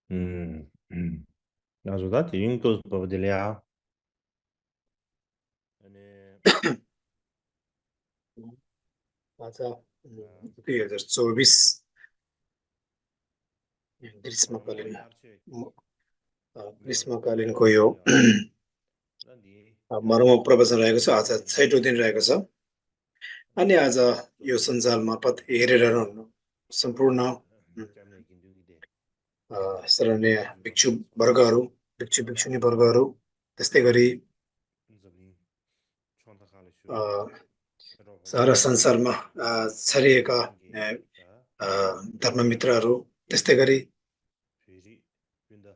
음. Also da die Jüngers Baudelea. अनि आज 2024 Roma ग्रीष्मकालीन Yarche ग्रीष्मकालीनको यो Nandi मर्म Yarche प्रवचन रहेको छ। आज Yarche 6औं दिन रहेको छ अनि आज यो सञ्जाल मार्फत हेरेर सम्पूर्ण Jamne Kindu Gide शरणीय भिक्षु वर्गहरू भिक्षु भिक्षुणी वर्गहरू त्यस्तै गरी Zabni Chonta Kalishu सारा संसारमा छरिएका Rangi धर्ममित्रहरू त्यस्तै गरी Firi Pinda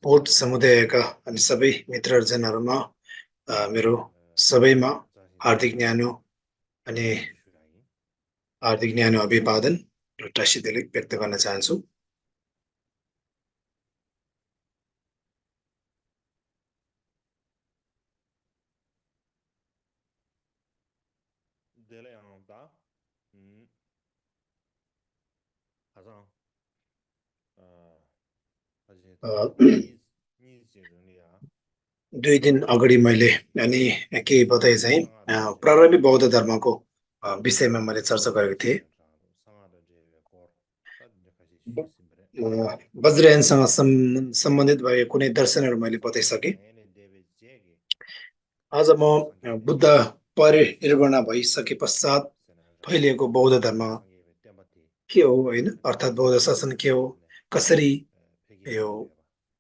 पोर्ट समुदायका अनि सबै मित्रजनहरूमा मेरो सबैमा हार्दिक न्यानो अनि हार्दिक न्यानो अभिवादन र टासिदिली व्यक्त गर्न चाहन्छु। Dele Anta Hazan दुई दिन अगाडि मैले अनि केही बताए चाहिँ प्रारम्भिक बौद्ध धर्मको विषयमा मैले चर्चा गरेको थिएँ। वज्रयानसँग सम्बन्धित भएको कुनै दर्शनहरू मैले बताइसकेँ। आज म बुद्ध परिनिर्वाण भइसके पश्चात फैलिएको बौद्ध धर्म के हो होइन, अर्थात् बौद्ध शासन के हो, कसरी यो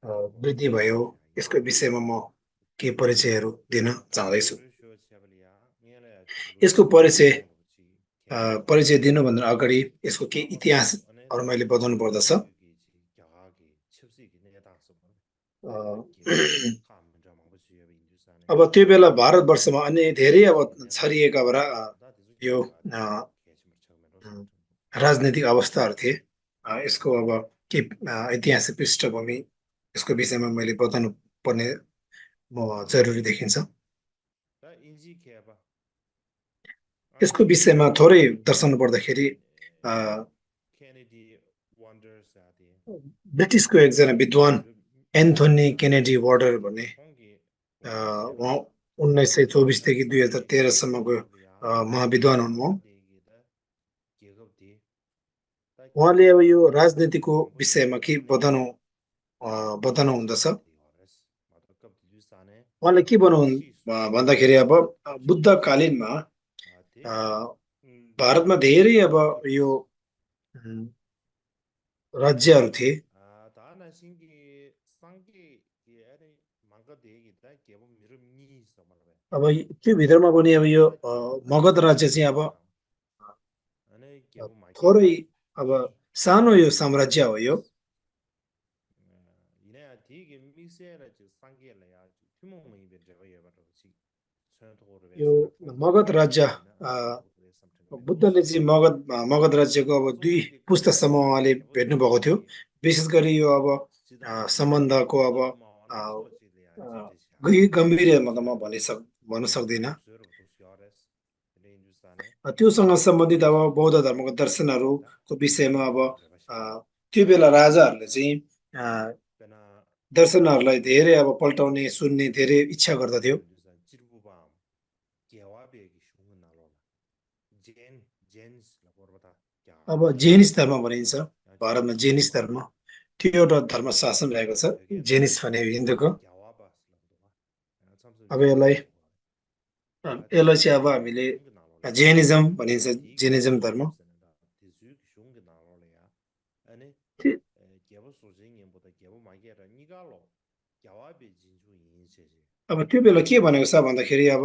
वृद्धि भयो, यसको विषयमा म के परिचयहरू दिन चाहँदैछु। यसको परिचय दिनुभन्दा अगाडि यसको के इतिहासहरू मैले बताउनु पर्दछ। अब त्यो बेला भारतवर्षमा अन्य धेरै अब छरिएका यो राजनैतिक अवस्थाहरू थिए। यसको अब के ऐतिहासिक पृष्ठभूमि यसको विषयमा मैले बताउनु पर्ने जरुरी देखिन्छ। यसको विषयमा थोरै दर्शाउनु पर्दाखेरि ब्रिटिसको एकजना विद्वान एन्थोनी केनेडी वार्डर भन्ने उहाँ 1924 देखि 2013 सम्मको महाविद्वान हुनुभयो। उहाँले अब यो राजनीतिको विषयमा के बताउनु हुँदछ। उहाँले के भन्दाखेरि अब बुद्धकालीनमा भारतमा धेरै अब यो राज्यहरू थिए। अब त्यो भित्रमा पनि अब यो मगध राज्य चाहिँ अब थोरै अब सानो यो साम्राज्य हो। यो मगध राज्य बुद्धले चाहिँ मगध राज्यको अब 2 पुस्तासम्म उहाँले भेट्नु भएको थियो। विशेष गरी यो अब सम्बन्धको अब गम्भीरमा त म भन्न सक्दिनँ। त्योसँग सम्बन्धित अब बौद्ध धर्मको दर्शनहरूको विषयमा अब त्यो बेला राजाहरूले चाहिँ दर्शनहरूलाई धेरै अब पल्टाउने सुन्ने धेरै इच्छा गर्दथ्यो। अब जेनिस धर्म भनिन्छ भारतमा, जेनिस धर्म त्यो एउटा धर्म शासन रहेको छ। जेनिस भने हिन्दूको। अब यसलाई चाहिँ अब हामीले जेनिजम भनिन्छ, जेनिजम धर्म। अब त्यो बेला के भनेको छ भन्दाखेरि अब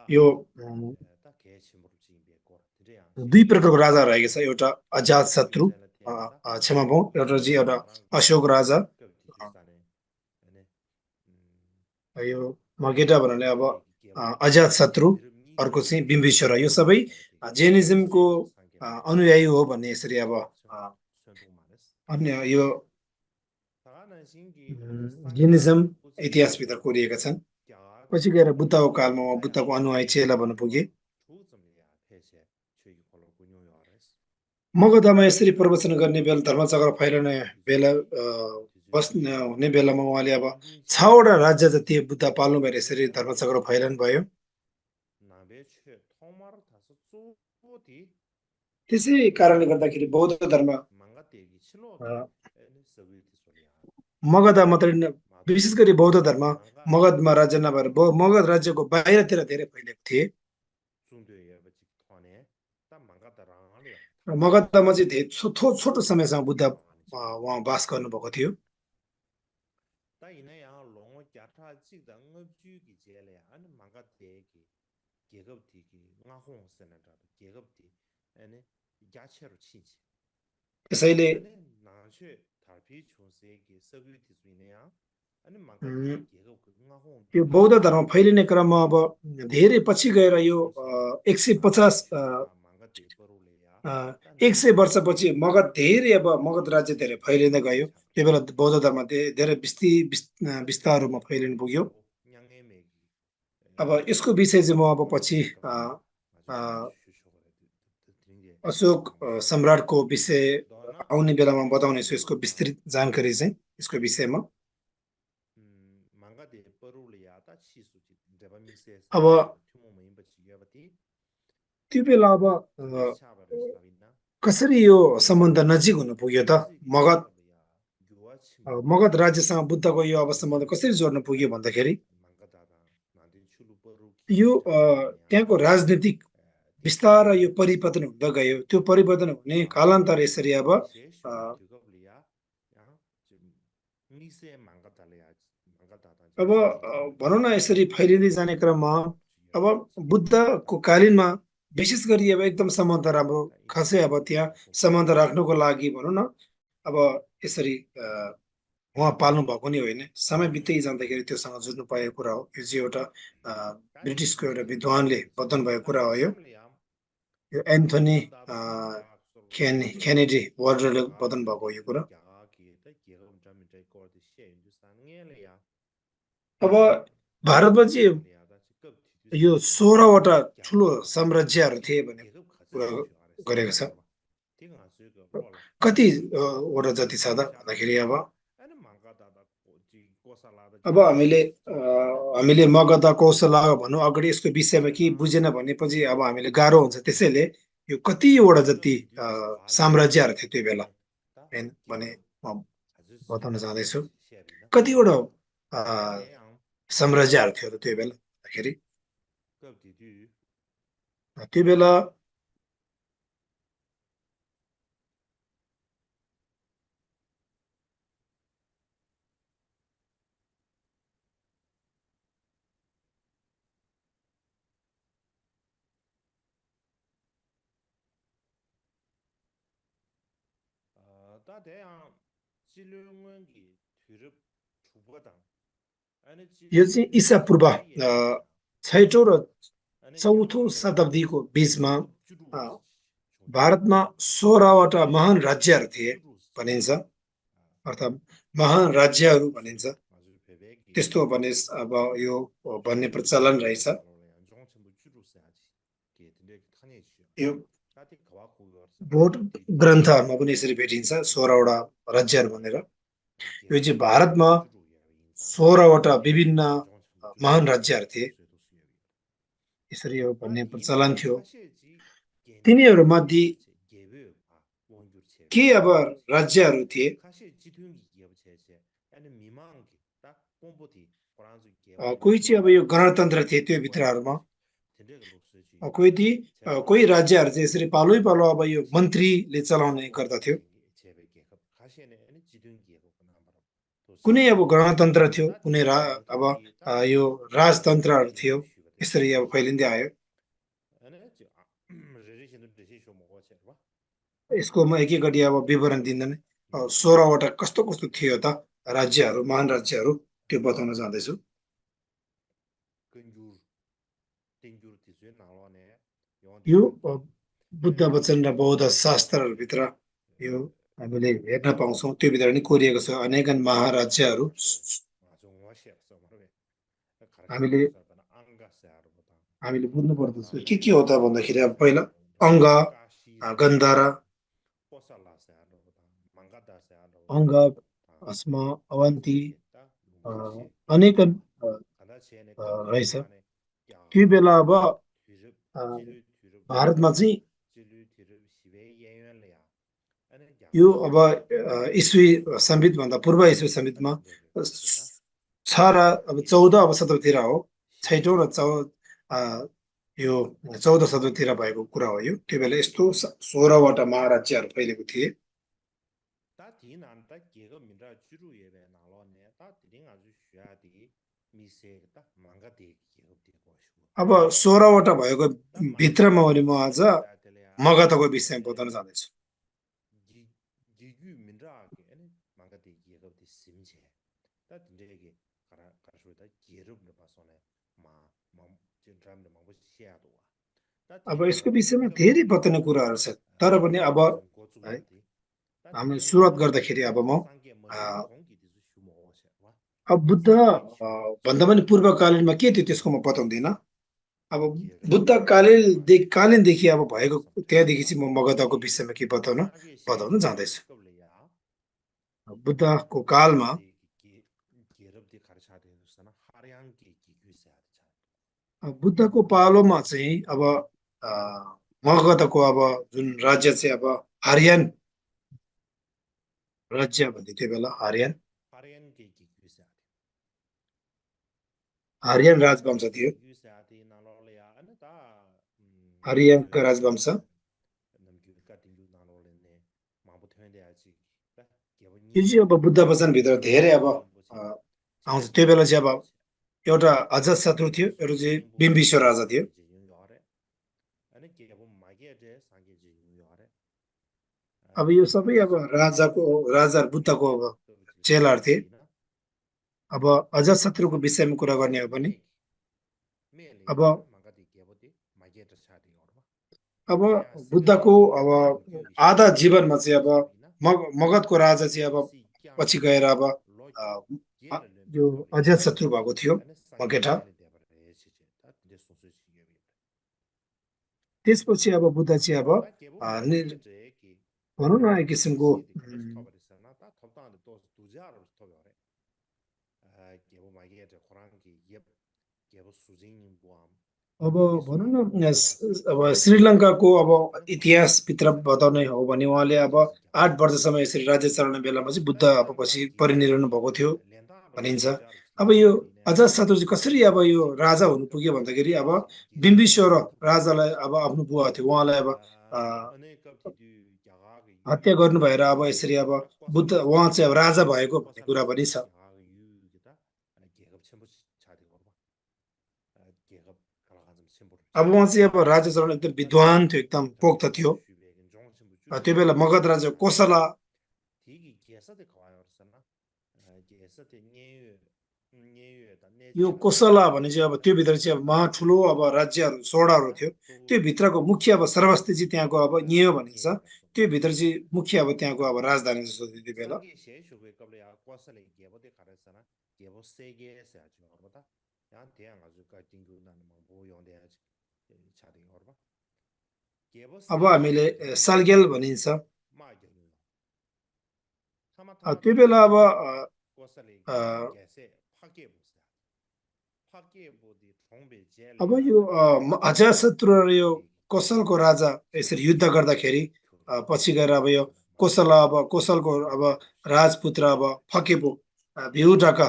यो 2 प्रकारको राजा रहेको छ। एउटा अजात शत्रु, क्षमा पाऊँ, एउटा चाहिँ एउटा अशोक राजा, यो मर्केटा भन्नाले अब अजात शत्रु, अर्को चाहिँ बिम्बिसरा। यो सबै जेनिजमको अनुयायी हो भन्ने यसरी अब अन्य यो जेनिजम इतिहासभित्र कोरिएका छन्। पछि गएर बुद्धको कालमा बुद्धको अनुयायी चेला बन्न पुगे। मगधमा यसरी प्रवचन गर्ने बेला धर्मचक्र फैलिने बेला बस्ने हुने बेलामा उहाँले अब 6वटा राज्य जति बुद्ध पाल्नु भएर यसरी धर्मचक्र फैलन भयो त्यसै कारणले गर्दाखेरि बौद्ध धर्म मगध मात्रै विशेष गरी बौद्ध धर्म मगधमा राज्य नभएर मगध राज्यको बाहिरतिर धेरै फैलिएको थिए मगधमा चाहिँ छोटो समयसम्म बुद्ध उहाँ वास गर्नुभएको थियो त्यसैले यो बौद्ध धर्म फैलिने क्रममा अब धेरै पछि गएर यो 100 वर्षपछि मगध धेरै अब मगध राज्य धेरै फैलिँदै गयो त्यो बेला बौद्ध धर्म धेरै विस्तारमा फैलिन पुग्यो अब यसको विषय चाहिँ म अब पछि अशोक सम्राटको विषय आउने बेलामा बताउनेछु यसको विस्तृत जानकारी चाहिँ यसको विषयमा अब त्यो बेला अब कसरी यो सम्बन्ध नजिक हुन पुग्यो त मगध राज्यसँग बुद्धको यो अब सम्बन्ध कसरी जोड्न पुग्यो भन्दाखेरि यो त्यहाँको राजनीतिक बिस्तारै यो परिवर्तन हुँदै गयो त्यो परिवर्तन हुने कालान्तर यसरी अब भनौँ न यसरी फैलिँदै जाने क्रममा अब बुद्धको कालीनमा विशेष गरी अब एकदम सम्बन्ध राम्रो खासै अब त्यहाँ सम्बन्ध राख्नुको लागि भनौँ न अब यसरी उहाँ पाल्नु भएको नि होइन समय बित्दै जाँदाखेरि त्योसँग जुझ्नु पाएको कुरा हो यो चाहिँ एउटा ब्रिटिसको एउटा विद्वानले बताउनु भएको कुरा हो यो एन्थोनी केनेडी वार्डरले बताउनु भएको यो कुरा अब भारतमा चाहिँ यो 16वटा ठुलो साम्राज्यहरू थिए भन्ने कुरा गरेको छ कतिवटा जति छ त भन्दाखेरि अब हामीले मगध कौशला भनौँ अगाडि यसको विषयमा के बुझेन भनेपछि अब हामीले गाह्रो हुन्छ त्यसैले यो कतिवटा जति साम्राज्यहरू थियो त्यो बेला होइन भने म बताउन चाहँदैछु कतिवटा साम्राज्यहरू थियो त त्यो बेला भन्दाखेरि त्यो बेला यो चाहिँ ईसा पूर्व 6औं र 4औं शताब्दीको बीचमा भारतमा 16वटा महान राज्यहरू थिए भनिन्छ अर्थात् महान राज्यहरू भनिन्छ त्यस्तो भने अब यो भन्ने प्रचलन रहेछ यो बौद्ध ग्रन्थहरूमा पनि यसरी भेटिन्छ 16वटा राज्यहरू भनेर यो चाहिँ भारतमा 16वटा विभिन्न महान राज्यहरू थिए यसरी यो भन्ने प्रचलन थियो तिनीहरूमध्ये के अब राज्यहरू थिए कोही चाहिँ अब यो गणतन्त्र थिए त्यो भित्रहरूमा कोही राज्यहरू चाहिँ यसरी पालै पालो अब यो मन्त्रीले चलाउने गर्दथ्यो कुनै अब गणतन्त्र थियो कुनै अब यो राजतन्त्रहरू थियो यसरी अब फैलिँदै आयो यसको म एक गरी अब विवरण दिँदैन 16वटा कस्तो कस्तो थियो त राज्यहरू महान राज्यहरू त्यो बताउन चाहँदैछु यो बुद्ध वचन र बौद्ध शास्त्रहरूभित्र यो हामीले हेर्न पाउँछौँ त्यो भित्र नि कोरिएको छ अनेकन महाराज्यहरू हामीले बुझ्नु पर्दछ के हो त भन्दाखेरि अब पहिला अङ्ग गन्धारा अंगक अस्मा अवन्ती अनेकन रहेछ त्यो बेला अब भारतमा चाहिँ यो अब इस्वी संवित भन्दा पूर्व इस्वी संवितमा 6 र अब 14 अब शताब्दीतिर हो 6औं र यो 14 शताब्दीतिर भएको कुरा हो यो त्यो बेला यस्तो 16 वटा महाराज्यहरू फैलेको थिए अब 16 वटा भएको भित्रमा पनि म आज मगधको विषयमा बताउन चाहन्छु अब यसको विषयमा धेरै बताउने कुराहरू छ तर पनि अब हामी सुरुवात गर्दाखेरि अब म अब बुद्ध भन्दा पनि पूर्वकालीनमा के थियो त्यसको म बताउँदिन अब बुद्ध कालीनदेखि अब भएको त्यहाँदेखि चाहिँ म मगधको विषयमा के बताउन जाँदैछु बुद्धको कालमा बुद्धको पालोमा चाहिँ अब मगधको अब जुन राज्य चाहिँ अब आर्यन राज्य भन्थे त्यो बेला आर्यन राजवंश थियो आर्यनको राजवंश यो चाहिँ अब बुद्ध वचनभित्र धेरै अब आउँछ त्यो बेला चाहिँ अब एउटा अजातशत्रु थियो एउटा चाहिँ बिम्बिसार राजा थियो अब यो सबै अब राजाहरू बुद्धको अब चेलाहरू थिए अब अजातशत्रुको विषयमा कुरा गर्ने हो भने अब बुद्धको अब आधा जीवनमा चाहिँ अब मगधको राजा चाहिँ अब पछि गएर अब यो अजातशत्रु भएको थियो मगेटा त्यसपछि अब बुद्ध चाहिँ अब भनौँ न एक किसिमको अब भनौँ न अब श्रीलङ्काको अब इतिहासभित्र बताउने हो भने उहाँले अब 8 वर्षसम्म यसरी राज्य चलाउने बेलामा चाहिँ बुद्ध अब पछि परिनिर्वाण भएको थियो भनिन्छ अब यो अजातशत्रु चाहिँ कसरी अब यो राजा हुनु पुग्यो भन्दाखेरि अब बिम्बिसार राजालाई अब आफ्नो बुवा थियो उहाँलाई अब हत्या गर्नु भएर अब यसरी अब बुद्ध उहाँ चाहिँ अब राजा भएको भन्ने कुरा पनि छ अब उहाँ चाहिँ अब राज्य चलाउन एकदम विद्वान थियो एकदम पोख्त थियो त्यो बेला मगध राजा कोसला यो कोसला भने चाहिँ अब त्यो भित्र चाहिँ अब महा ठुलो अब राज्यहरू 16वटा थियो त्यो भित्रको मुख्य अब सर्वस्ती चाहिँ त्यहाँको अब न्येयो भनिन्छ त्यो भित्र चाहिँ मुख्य अब त्यहाँको अब राजधानी जस्तो थियो त्यो बेला अब हामीले सालगेल भनिन्छ त्यो बेला अब अब यो अजातशत्रु र यो कोसलको राजा यसरी युद्ध गर्दाखेरि पछि गएर अब यो कोसलको अब राजपुत्र अब फकेपो भिरु ढाका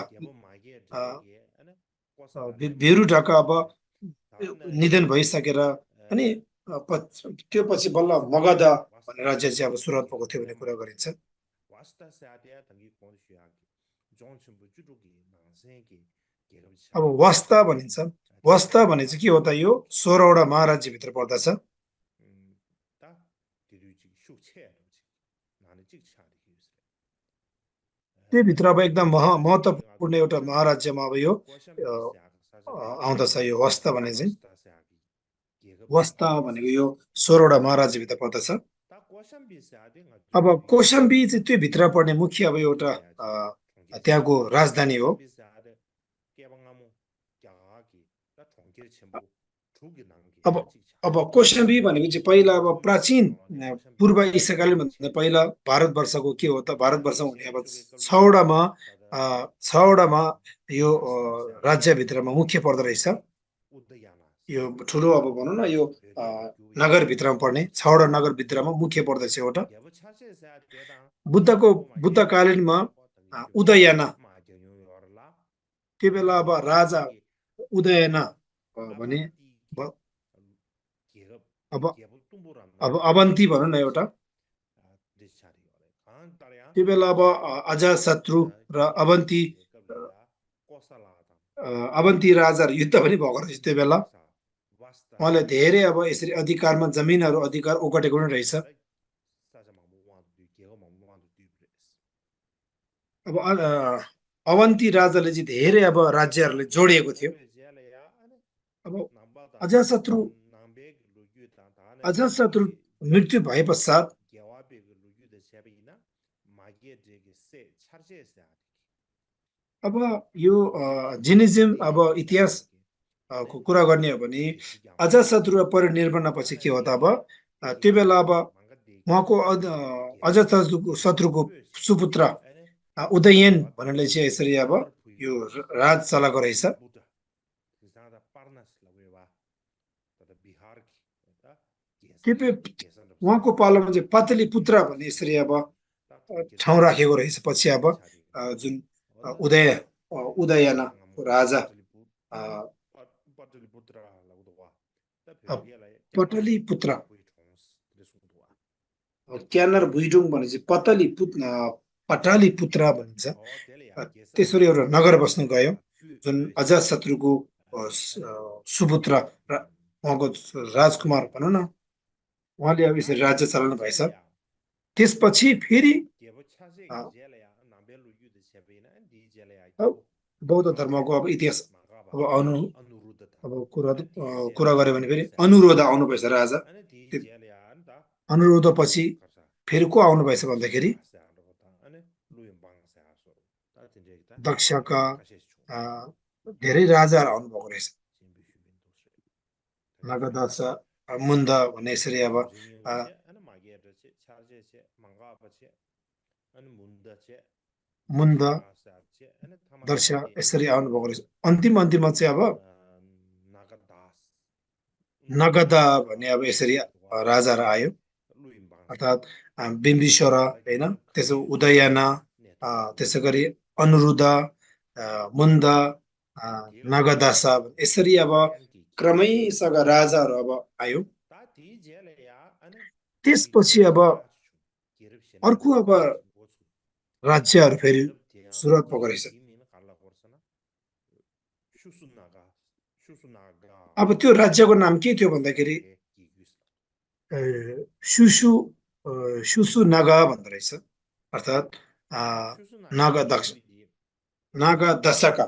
अब निधन भइसकेर अनि त्यो पछि बल्ल मगध भन्ने राज्य चाहिँ अब सुरुवात भएको थियो भन्ने कुरा गरिन्छ अब वास्ता भनिन्छ वास्ता भने चाहिँ के हो त यो 16वटा महाराज्यभित्र पर्दछ त्यो भित्र अब एकदम महत्त्वपूर्ण एउटा महाराज्यमा अब यो आउँदछ यो वास्ता भने चाहिँ वास्ता भनेको यो 16वटा महाराज्यभित्र पर्दछ अब कौशाम्बी चाहिँ त्यो भित्र पर्ने मुख्य अब एउटा त्यहाँको राजधानी हो अब अब कौशाम्बी भनेपछि पहिला अब प्राचीन पूर्व ईसाकालीन भन्दा पहिला भारतवर्षको के हो त भारतवर्ष हुने अब छवटामा छवटामा यो राज्यभित्रमा मुख्य पर्दो रहेछ यो ठुलो अब भनौँ न यो नगरभित्रमा पर्ने छवटा नगरभित्रमा मुख्य पर्दछ एउटा बुद्धकालीनमा उदयना त्यो बेला अब राजा उदयना भने अब अब अवन्ती भनौँ न एउटा त्यो बेला अब अजाशत्रु र अवन्ती राजाहरू युद्ध पनि भएको रहेछ त्यो बेला उहाँले धेरै अब यसरी अधिकारमा जमिनहरू अधिकार ओगटेको पनि रहेछ अब अवन्ती राजाले चाहिँ धेरै अब राज्यहरूले जोडिएको थियो अब अजाशत्रु मृत्यु भए पश्चात अब यो जिनिज्म अब इतिहास को कुरा गर्ने हो भने अजाशत्रु परिनिर्वाणपछि के हो त अब त्यो बेला अब उहाँको अजाशत्रुको सुपुत्र उदयन भन्नेले चाहिँ यसरी अब यो राज चलाएको रहेछ उहाँको पालोमा चाहिँ पाटलिपुत्र भन्ने यसरी अब ठाउँ राखेको रहेछ पछि अब जुन उदयना राजा पटलिपुत्र क्यानर भुइडुङ भनेपछि पटालिपुत्र भनिन्छ त्यसरी एउटा नगर बस्न गयो जुन अजाशत्रुको सुपुत्र उहाँको राजकुमार भनौँ न उहाँले अब यसरी राज्य चलाउनु भएछ त्यसपछि फेरि बौद्ध धर्मको अब इतिहास अब कुरा गर्यो भने फेरि अनुरोध आउनु भएछ राजा अनुरोध पछि फेरि को आउनु भएछ भन्दाखेरि दक्षका धेरै राजाहरू आउनुभएको रहेछ नागदास मुन्द भन्ने यसरी अब मुन्द दर्श यसरी आउनुभएको रहेछ अन्तिममा चाहिँ अब नगदा भन्ने अब यसरी राजाहरू आयो अर्थात् बिम्बिसरा होइन त्यसो उदयना त्यसै गरी अनुरुद्ध मुन्द नगदासा यसरी अब क्रमैसँग राजाहरू अब आयो त्यसपछि अब अर्को अब राज्यहरू फेरि सुरुवात भएको रहेछ अब त्यो राज्यको नाम के थियो भन्दाखेरि सुसुनागा भन्दो रहेछ अर्थात् नागदशका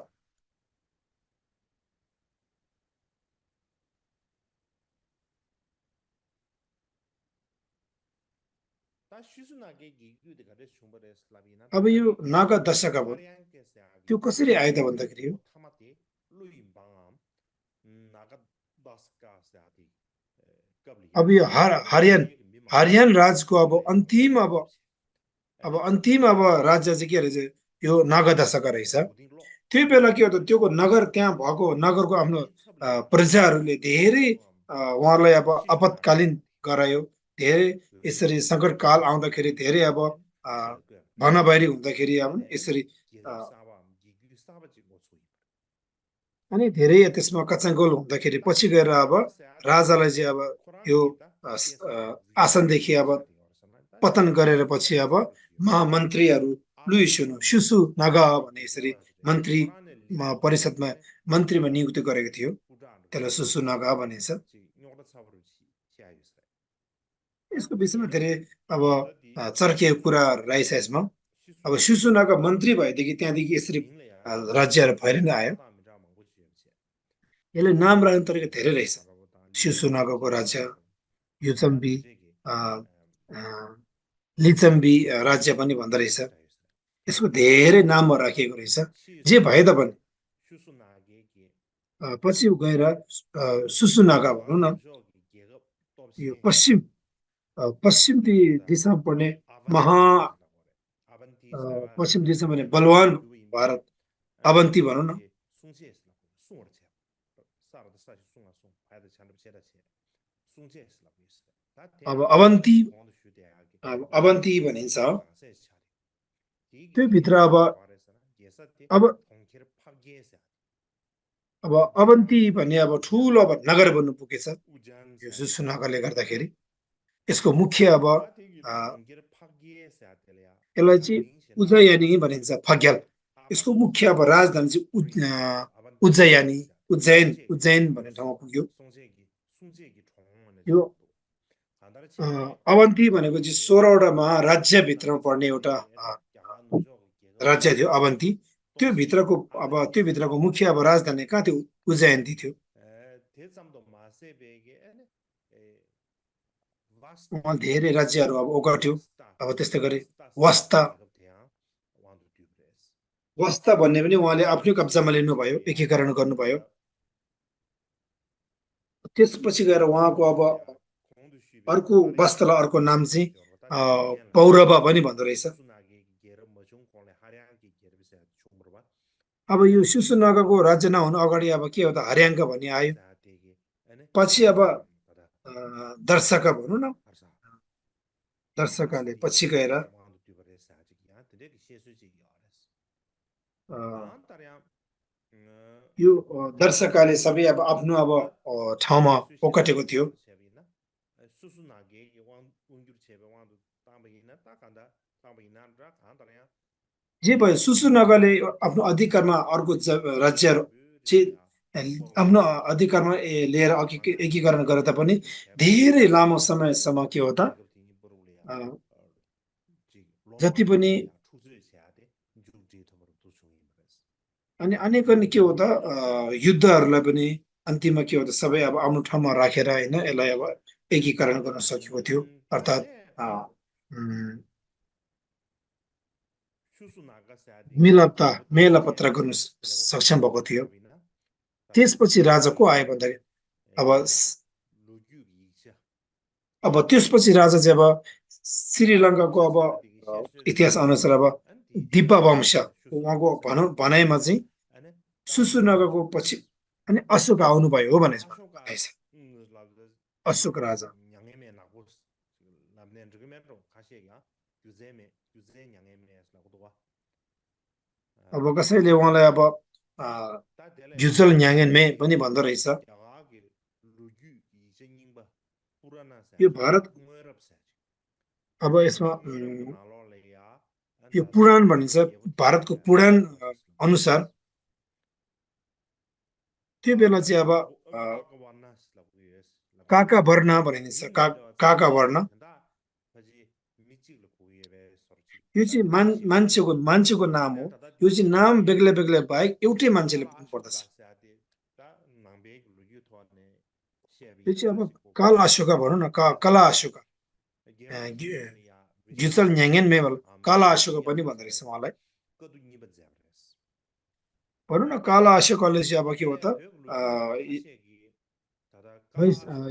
अब यो नागदशका भयो त्यो कसरी आयो त भन्दाखेरि अब यो हरियान राजको अब अन्तिम राज्य चाहिँ के रहेछ यो नागदशका रहेछ त्यो बेला के हो त त्यो नगर त्यहाँ भएको नगरको आफ्नो प्रजाहरूले धेरै उहाँलाई अब आपतकालीन गरायो धेरै यसरी सङ्कटकाल आउँदाखेरि धेरै अब भनबाहिरी हुँदाखेरि अब यसरी अनि धेरै त्यसमा कचाङ्गोल हुँदाखेरि पछि गएर अब राजालाई चाहिँ अब यो आसनदेखि अब पतन गरेर पछि अब महामन्त्रीहरू सुसु नागा भन्ने यसरी मन्त्री परिषदमा मन्त्रीमा नियुक्ति गरेको थियो त्यसलाई सुसु नागा भनिन्छ यसको विषयमा धेरै अब चर्किएको कुराहरू रहेछ यसमा अब सुसुनाका मन्त्री भएदेखि त्यहाँदेखि यसरी राज्यहरू फैलिन आयो यसले नाम राख्ने तरिका धेरै रहेछ सुसुनागाको राज्य युचम्बी लिचम्बी राज्य पनि भन्दो रहेछ यसको धेरै नामहरू राखिएको रहेछ जे भए तापनि पछि गएर सुसुनागा भनौँ न यो पश्चिम दिशामा पर्ने महा पश्चिम दिशामा पर्ने बलवान भारत अवन्ती भनौँ न अब अवन्ती भनिन्छ त्यो भित्र अब अवन्ती भन्ने अब ठुलो अब नगर बन्नु पुगेछ यो सुसुनागाले गर्दाखेरि यसको मुख्य अब यसलाई चाहिँ उज्जयानी भनिन्छ फग्याल यसको मुख्य अब राजधानी चाहिँ उज्जैन भन्ने ठाउँमा पुग्यो यो अवन्ती भनेको चाहिँ 16वटा महाराज्यभित्रमा पर्ने एउटा राज्य थियो अवन्ती त्यो भित्रको मुख्य अब राजधानी कहाँ थियो उज्जैनी थियो उहाँ धेरै राज्यहरू अब ओगट्यो अब त्यस्तै गरी वस्ता भन्ने पनि उहाँले आफ्नै कब्जामा लिनुभयो एकीकरण गर्नुभयो त्यसपछि गएर उहाँको अब अर्को वस्तालाई अर्को नाम चाहिँ पौरवा पनि भन्दो रहेछ अब यो सुसुनागाको राज्य नहुनु अगाडि अब के हो त हर्याङ्क भन्ने आयो पछि अब दर्शका भनौँ न दर्शकाले पछि गएर यो दर्शकाले सबै अब आफ्नो अब ठाउँमा ओगटेको थियो जे भयो सुसुनागाले आफ्नो अधिकारमा अर्को राज्यहरू आफ्नो अधिकारमा लिएर एकीकरण गरे तापनि धेरै लामो समयसम्म के हो त जति पनि अनि अनेक के हो त युद्धहरूलाई पनि अन्तिममा के हो त सबै अब आफ्नो ठाउँमा राखेर होइन यसलाई अब एकीकरण गर्न सकेको थियो अर्थात् मेलपत्र गर्नु सक्षम भएको थियो त्यसपछि राजा को आयो भन्दाखेरि अब त्यसपछि राजा चाहिँ अब श्रीलङ्काको अब इतिहास अनुसार अब दिब्बा वंश उहाँको भनाइमा चाहिँ सुसुनागाको पछि अनि अशोक आउनुभयो हो भने अशोक राजा अब कसैले उहाँलाई अब जुजल न्याङेन मे पनि भन्दो रहेछ यो भारत अब यसमा यो पुराण भनिन्छ भारतको पुराण अनुसार त्यो बेला चाहिँ अब काका वर्ण भनिन्छ काका वर्ण यो चाहिँ मान्छेको नाम हो यो चाहिँ नाम बेग्लै बाहेक एउटै मान्छेले भन्नु पर्दछ यो चाहिँ अब काल अशोका भनौँ न कला अशोका जुचल न्याङेन मेवल काला अशोका पनि भन्दो रहेछ उहाँलाई भनौँ न काला अशोकाले चाहिँ अब के हो त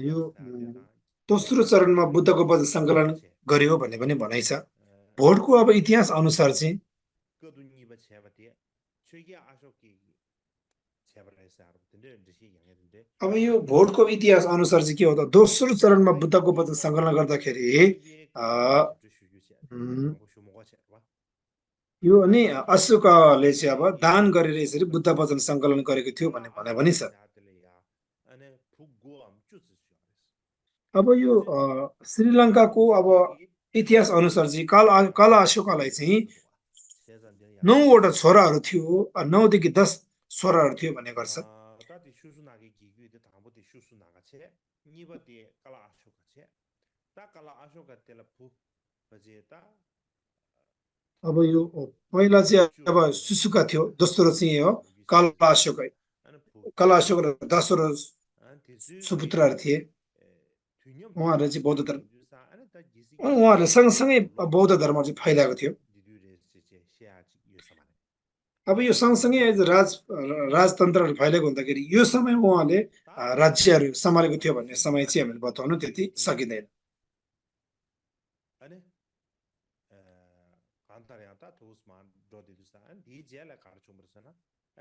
यो दोस्रो चरणमा बुद्धको वचन सङ्कलन गर्यो भन्ने पनि भनाइ छ भोटको अब इतिहास अनुसार चाहिँ अब यो भोटको इतिहास अनुसार चाहिँ के हो त दोस्रो चरणमा बुद्धको वचन सङ्कलन गर्दाखेरि यो अनि अशोकले चाहिँ अब दान गरेर यसरी बुद्ध वचन सङ्कलन गरेको थियो भन्ने भनाइ पनि छ अब यो श्रीलङ्काको अब इतिहास अनुसार चाहिँ काला अशोकालाई चाहिँ 9वटा छोराहरू थियो 9देखि 10 छोराहरू थियो भन्ने गर्छ अब यो पहिला चाहिँ अब सुसुका थियो दोस्रो चाहिँ हो काला अशोक र दोस्रो सुपुत्रहरू थिए उहाँहरूले चाहिँ बौद्ध धर्म उहाँहरूले सँगसँगै बौद्ध धर्म चाहिँ फैलाएको थियो अब यो सँगसँगै राजतन्त्रहरू फैलिएको हुँदाखेरि यो समयमा उहाँले राज्यहरू सम्हालेको थियो भन्ने समय चाहिँ हामीले बताउनु त्यति सकिँदैन। अनि 간단하다 도스만 도디두산 디젤라 가르쳐버렸잖아.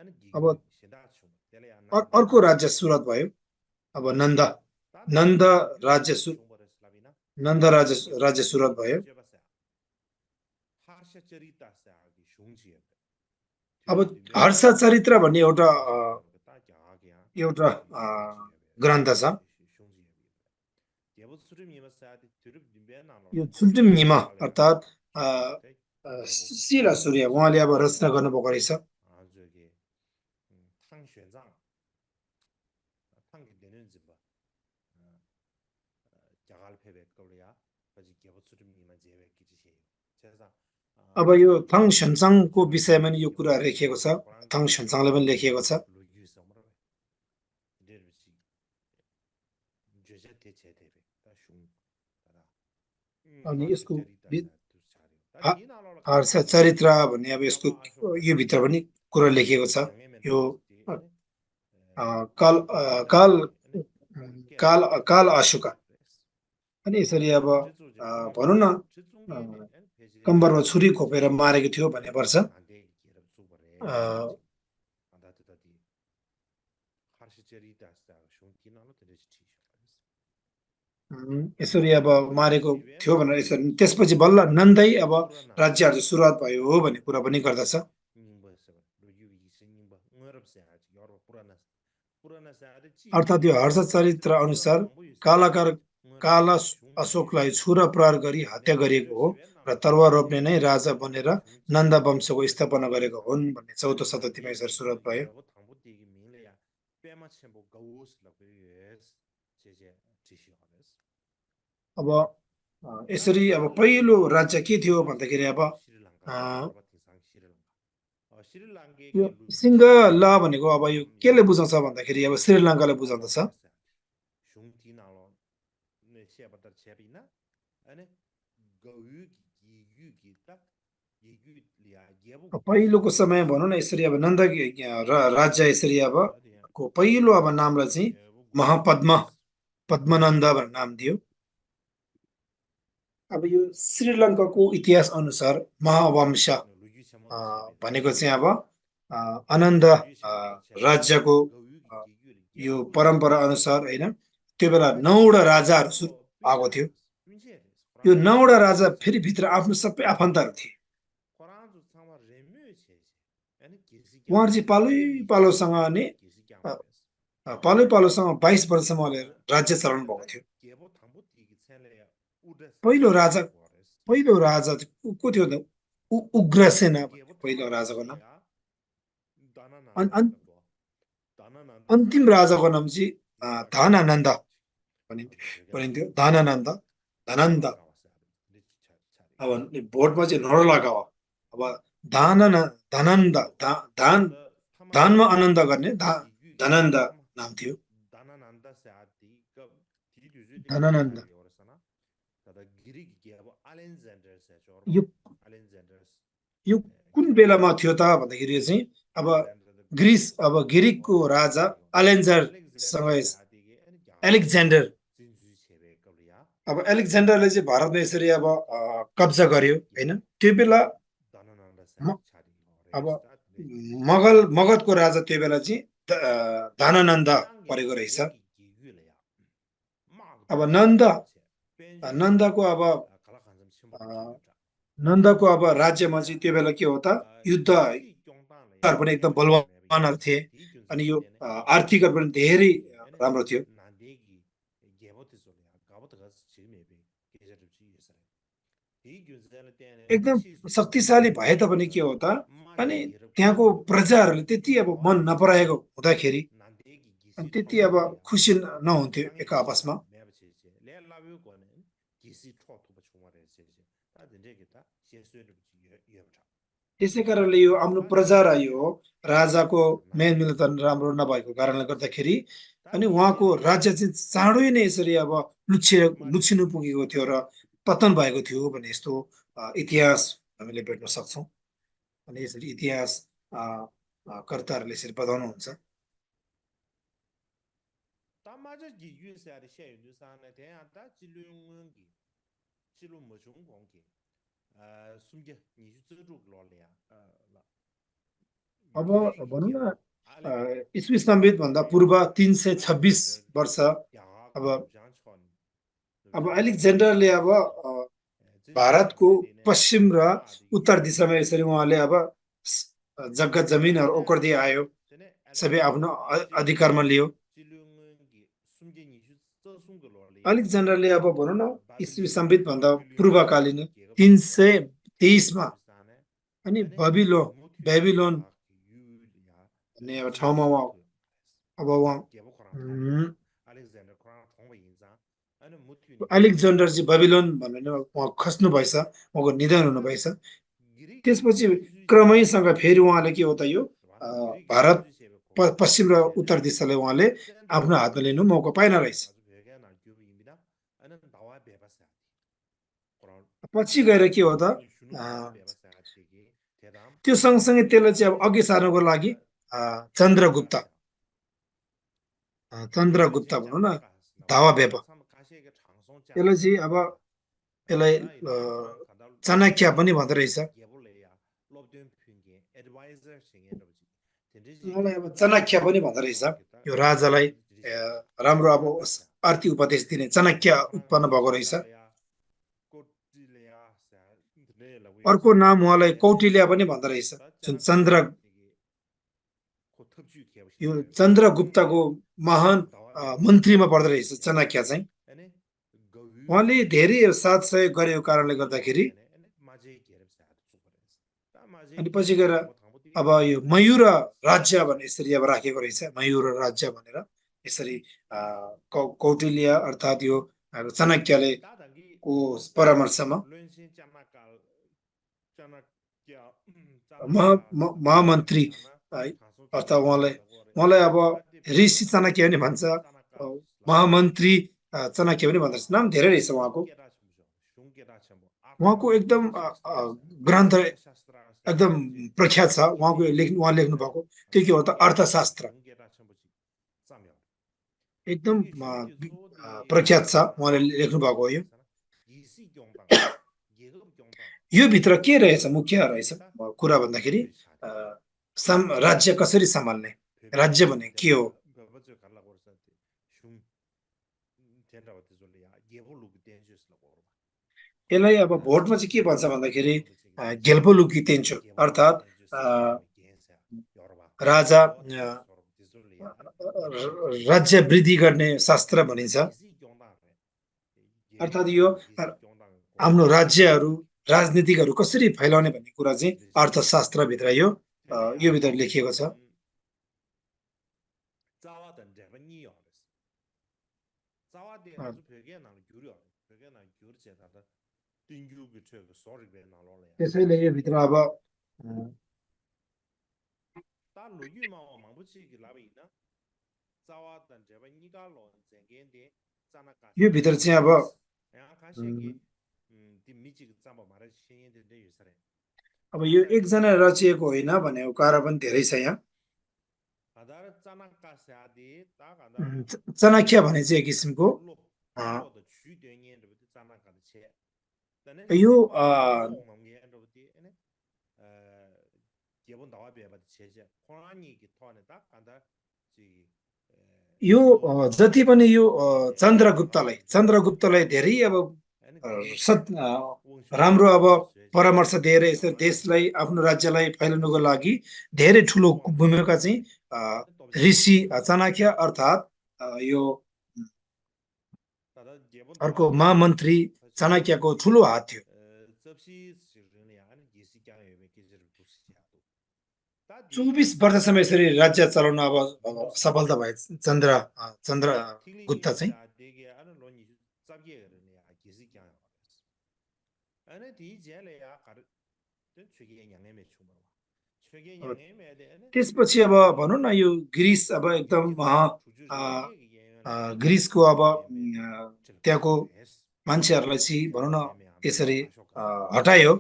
अनि अब सिधा छु त्यसले अर्को राज्य सुरुवात भयो। अब नन्द राज्य सुरुवात भयो। अब हर्ष चरित्र भन्ने एउटा ग्रन्थ छ। यो छुल्टुम निमा अर्थात् शिला सूर्य उहाँले अब रचना गर्नुभएको रहेछ। अब यो थाङ सन्साङको विषयमा नि यो कुरा लेखिएको छ। थाङ सन्साङले पनि लेखिएको छ। अनि यसको हर्ष चरित्र भन्ने अब यसको यो भित्र पनि कुरा लेखिएको छ। यो काल अशोका अनि यसरी अब भनौँ न कम्बरमा छुरी खोपेर मारेको थियो भन्ने पर्छ। यसरी अब मारेको थियो भनेर यसरी त्यसपछि बल्ल नन्दै अब राज्यहरू सुरुवात भयो हो भन्ने कुरा पनि गर्दछ। अर्थात् यो हर्ष चरित्र अनुसार काल अशोकलाई छुरा प्रहार गरी हत्या गरिएको हो र तरवार रोप्ने नै राजा बनेर नन्द वंशको स्थापना गरेको हुन् भन्ने 14 शताब्दीमा यसरी सुरुवात भयो। अब यसरी अब पहिलो राज्य के थियो भन्दाखेरि अब यो सिंहला भनेको अब यो केले बुझाउँछ भन्दाखेरि अब श्रीलङ्काले बुझाउँदछ। पहिलोको समय भनौँ न यसरी अब नन्द राज्य यसरी अब को पहिलो अब नामलाई चाहिँ पद्मनन्द भनेर नाम दियो। अब यो श्रीलङ्काको इतिहास अनुसार महावंश भनेको चाहिँ अब आनन्द राज्यको यो परम्परा अनुसार होइन त्यो बेला 9वटा राजाहरू आएको थियो। यो 9वटा राजा फेरि भित्र आफ्नो सबै आफन्तहरू थिए। उहाँहरू चाहिँ पालैपालोसँग 22 वर्षसम्म राज्य चलाउनु भएको थियो। पहिलो राजा को थियो त उग्रसेन पहिलो राजाको नाम। अन्तिम राजाको नाम चाहिँ धनानन्द भनिन्थ्यो। धनानन्द अब भोटमा चाहिँ नरो लगाओ। अब धानमा आनन्द गर्ने धनन्द नाम थियो। धनानन्द यो कुन बेलामा थियो त भन्दाखेरि चाहिँ अब ग्रिकको राजा एलेक्जेन्डर अब एलेक्जेन्डरले चाहिँ भारतमा यसरी अब कब्जा गर्यो होइन। त्यो बेला अब मगधको राजा त्यो बेला चाहिँ धनानन्द परेको रहेछ। अब नन्दको अब राज्यमा चाहिँ त्यो बेला के हो त युद्धहरू पनि एकदम बलवानहरू थिए। अनि यो आर्थिकहरू पनि धेरै राम्रो थियो। एकदम शक्तिशाली भए तापनि के हो त अनि त्यहाँको प्रजाहरूले त्यति अब मन नपराएको हुँदाखेरि अनि त्यति अब खुसी नहुन्थ्यो एक आपसमा। त्यसै कारणले यो आफ्नो प्रजा र यो राजाको मेलमिलाप राम्रो नभएको कारणले गर्दाखेरि अनि उहाँको राज्य चाहिँ चाँडै नै यसरी अब लुच्छिनु पुगेको थियो र पतन भएको थियो भन्ने यस्तो इतिहास हामीले भेट्न सक्छौँ। अनि यसरी इतिहास कर्ताहरूले यसरी बताउनुहुन्छ। अब भनौँ न ईस्वी संवत भन्दा पूर्व 326 वर्ष अब अलेक्जेन्डरले अब भारतको पश्चिम र उत्तर दिशामा यसरी उहाँले अब जग्गा जमिनहरू ओगट्दै आयो, सबै आफ्नो अधिकारमा लियो। अलेक्जेन्डरले अब भनौँ न ईस्वी संवत भन्दा पूर्वकालीन 323 मा अनि बेबिलोन भन्ने एउटा ठाउँमा अब उहाँ अलेक्जेन्डर चाहिँ बेबिलोन भनेर उहाँ खस्नु भएछ, उहाँको निधन हुनुभएछ। त्यसपछि क्रमैसँग फेरि उहाँले के हो त यो भारत पश्चिम र उत्तर दिशालाई उहाँले आफ्नो हातमा लिनु मौका पाएन रहेछ। पछि गएर के हो त त्यो सँगसँगै त्यसलाई चाहिँ अब अघि सार्नको लागि चन्द्रगुप्त भनौँ न धावा बेपा यसलाई चाहिँ अब यसलाई चाणक्य पनि भन्दो रहेछ। मलाई अब चाणक्य पनि भन्दो रहेछ यो राजालाई राम्रो अब आर्थिक उपदेश दिने चाणक्य उत्पन्न भएको रहेछ। अर्को नाम उहाँलाई कौटिल्य पनि भन्दो रहेछ, जुन यो चन्द्रगुप्तको महान मन्त्रीमा पर्दो रहेछ चाणक्य चाहिँ। उहाँले धेरै साथ सहयोग गरेको कारणले गर्दाखेरि अनि पछि गएर अब यो मयूर राज्य भनेर यसरी अब राखेको रहेछ, मयूर राज्य भनेर यसरी कौटिल्य अर्थात् यो चाणक्यले को परामर्शमा महामन्त्री अर्थात् उहाँलाई अब ऋषि चाणक्य पनि भन्छ, महामन्त्री चाणक्य पनि भन्दो रहेछ। नाम धेरै रहेछ उहाँको एकदम ग्रन्थ एकदम प्रख्यात छ। उहाँ लेख्नु भएको त्यो के हो त अर्थशास्त्र एकदम प्रख्यात छ, उहाँले लेख्नु भएको हो। यो भित्र के रहेछ मुख्य रहेछ कुरा भन्दाखेरि राज्य कसरी सम्हाल्ने, राज्य भने के हो। यसलाई अब भोटमा चाहिँ के भन्छ भन्दाखेरि गेल्पोलुकी तेन्चो अर्थात् राजा राज्य वृद्धि गर्ने शास्त्र भनिन्छ। अर्थात् यो आफ्नो राज्यहरू राजनीतिकहरू कसरी फैलाउने भन्ने कुरा चाहिँ अर्थशास्त्रभित्र यो भित्र लेखिएको छ। त्यसैले यो भित्र अब यो भित्र चाहिँ अब यो एकजना रचिएको होइन भनेको कारण पनि धेरै छ यहाँ। चाणक्य भने चाहिँ एक किसिमको यो जति पनि यो चन्द्रगुप्तलाई धेरै अब राम्रो अब परामर्श दिएर यसरी देशलाई आफ्नो राज्यलाई फैलाउनको लागि धेरै ठुलो भूमिका चाहिँ ऋषि चाणक्य अर्थात् यो अर्को महामन्त्री चाणक्यको ठुलो हात थियो। 24 वर्षसम्म यसरी राज्य चलाउन अब सफलता भए चन्द्रगुप्त चाहिँ। त्यसपछि अब भनौँ न यो ग्रिस अब एकदम ग्रिसको अब त्यहाँको मान्छेहरूलाई चाहिँ भनौँ न यसरी हटायो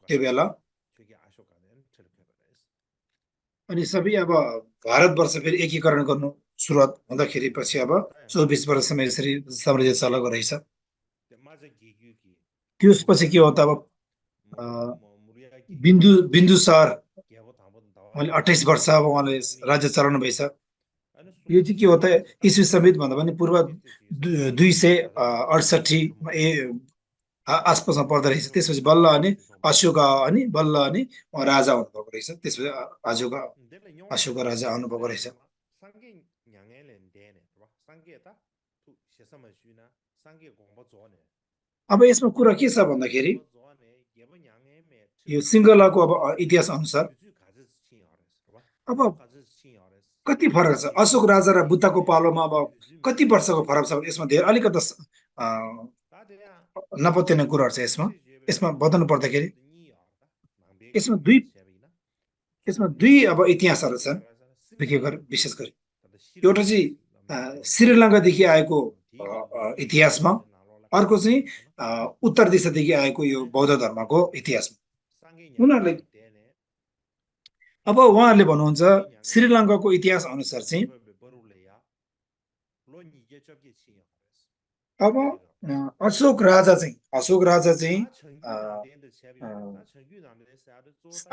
त्यो बेला। अनि सबै अब भारतवर्ष फेरि एकीकरण गर्नु सुरुवात हुँदाखेरि पछि अब 24 वर्षसम्म यसरी साम्राज्य चलेको रहेछ। त्यसपछि के हो त अब अ, बिन्दुसार उहाँले 28 वर्ष अब उहाँले राज्य चलाउनु भएछ। यो चाहिँ के हो त इस्वी समेत भन्दा पनि पूर्व 268 आसपासमा पर्दो रहेछ। त्यसपछि बल्ल अनि अशोका अनि बल्ल अनि उहाँ राजा हुनुभएको रहेछ। त्यसपछि अशोका राजा आउनुभएको रहेछ। अब यसमा कुरा के छ भन्दाखेरि यो सिङ्गलाको अब इतिहास अनुसार अब कति फरक छ अशोक राजा र बुद्धको पालोमा अब कति वर्षको फरक छ भने यसमा धेरै अलिकति नपत्याउने कुराहरू छ यसमा यसमा बताउनु पर्दाखेरि यसमा दुई अब इतिहासहरू छन् विशेष गरी एउटा चाहिँ श्रीलङ्कादेखि आएको इतिहासमा अर्को चाहिँ उत्तर दिशादेखि आएको यो बौद्ध धर्मको इतिहासमा उनीहरूले अब उहाँहरूले भन्नुहुन्छ श्रीलङ्काको इतिहास अनुसार चाहिँ अब अशोक राजा चाहिँ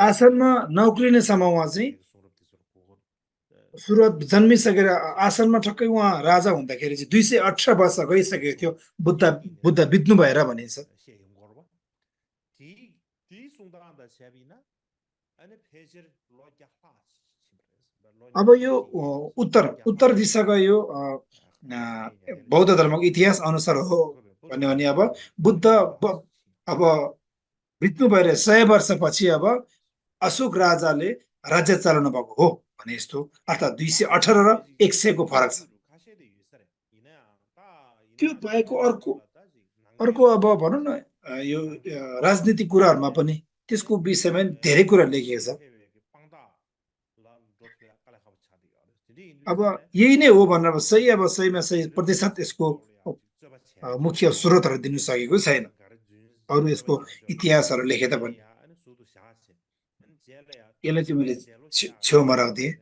आसनमा नउक्लिनेसम्म उहाँ चाहिँ सुरुवात जन्मिसकेर आसनमा ठक्कै उहाँ राजा हुँदाखेरि चाहिँ 218 वर्ष गइसकेको थियो बुद्ध बित्नु भएर भनिन्छ। अब यो उत्तर दिशाको यो बौद्ध धर्मको इतिहास अनुसार हो भन्यो भने अब बुद्ध अब बित्नु भएर 100 वर्षपछि अब अशोक राजाले राज्य चलाउनु भएको हो भने यस्तो अर्थात् 218 र 100 को फरक छ। त्यो बाहेक अर्को अब भनौँ न यो राजनीतिक कुराहरूमा पनि त्यसको विषयमा धेरै कुरा लेखिएको छ। अब यही नै हो भनेर सहीमा सही प्रतिशत यसको मुख्य स्रोतहरू दिनु सकेको छैन। अरू यसको इतिहासहरू लेखे तापनि यसलाई चाहिँ मैले छेउमा राखिदिएँ।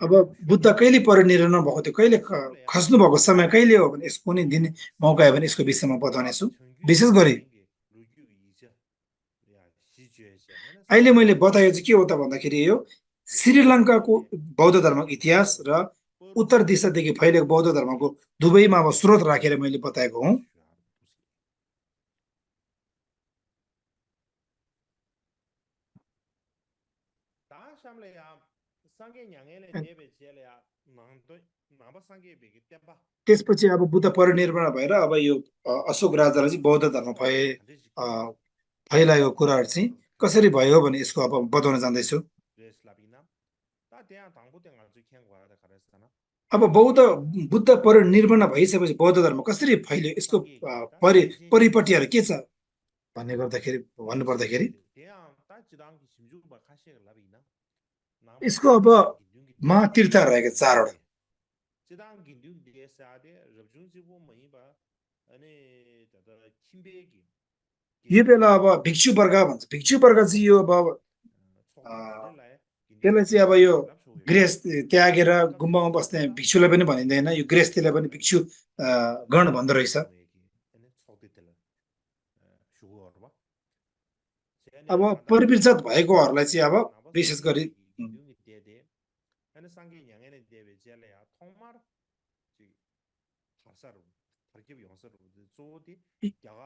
अब बुद्ध कहिले परिनिर्वाण भएको थियो, कहिले खस्नु भएको समय कहिले हो भने यसको कुनै दिन मौका आयो भने यसको विषयमा बताउने छु। विशेष गरी अहिले मैले बताएको चाहिँ के हो त भन्दाखेरि यो श्रीलङ्काको बौद्ध धर्मको इतिहास र उत्तर दिशादेखि फैलिएको बौद्ध धर्मको दुवैमा अब स्रोत राखेर मैले बताएको हुँ। त्यसपछि अब बुद्ध परिनिर्वाण भएर अब यो अशोक राजाले चाहिँ बौद्ध धर्म फैलाएको कुराहरू चाहिँ कसरी भयो भने यसको अब बताउन जाँदैछु। अब बुद्ध परिनिर्वाण भइसकेपछि बौद्ध धर्म कसरी फैल्यो यसको परिपट्टिहरू के छ भन्नु पर्दाखेरि यसको अब महातीर्थहरू रहेको 4 वटा। यो बेला अब भिक्षु वर्ग भन्छ। भिक्षु वर्ग चाहिँ यो अब त्यसलाई चाहिँ अब यो गृहस्थ त्यागेर गुम्बामा बस्ने भिक्षुलाई पनि भनिँदैन, यो गृहस्थीलाई पनि भिक्षु गण भन्दो रहेछ। अब परिवृजत भएकोहरूलाई चाहिँ अब विशेष गरी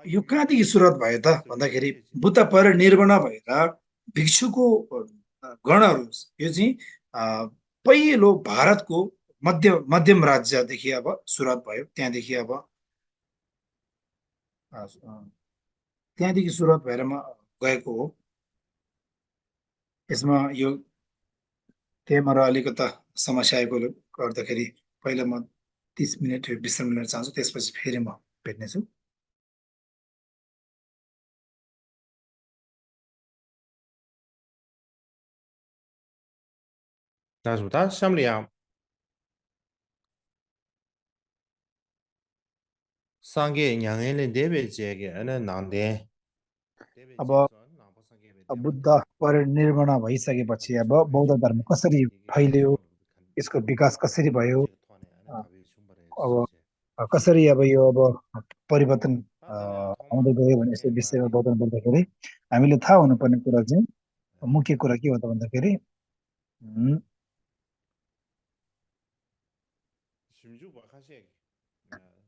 यो कहाँदेखि सुरुवात भयो त भन्दाखेरि बुद्ध परिनिर्वाण भएर भिक्षुको गणहरू यो चाहिँ पहिलो भारतको मध्यम राज्यदेखि अब सुरुवात भयो। त्यहाँदेखि सुरुवात भएर गएको हो। यसमा यो त्यहाँबाट अलिकता समस्या आएकोले गर्दाखेरि पहिला म 30 मिनट विश्राम लिन चाहन्छु, त्यसपछि फेरि म भेट्नेछु। अब बुद्ध परिनिर्वाण भइसकेपछि अब बौद्ध धर्म कसरी फैलियो, यसको विकास कसरी भयो, अ, अब कसरी अब यो अब परिवर्तन आउँदै गयो भने यस्तो विषयमा बदल गर्दाखेरि हामीले थाहा हुनुपर्ने कुरा चाहिँ मुख्य कुरा के हो त भन्दाखेरि उम्,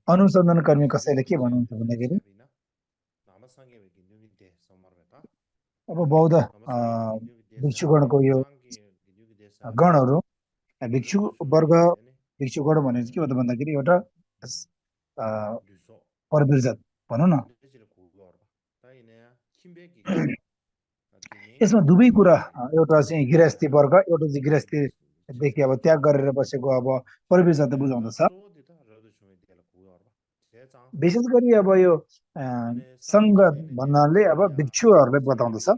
अनुसन्धानकर्मी कसैले के भन्नुहुन्छ भन्दाखेरि अब बौद्ध भिक्षुगणको यो गणहरू भिक्षु वर्ग भिक्षुगण भनेको चाहिँ के हो त भन्दाखेरि एउटा अ, परवीर भनौँ न यसमा दुवै कुरा एउटा चाहिँ गृहस्थी वर्ग एउटा चाहिँ गृहस्थीदेखि अब त्याग गरेर बसेको अब परवीर जात बुझाउँदछ विशेष गरी अब यो अ, सङ्घ भन्नाले अब भिक्षुहरूलाई बताउँदछ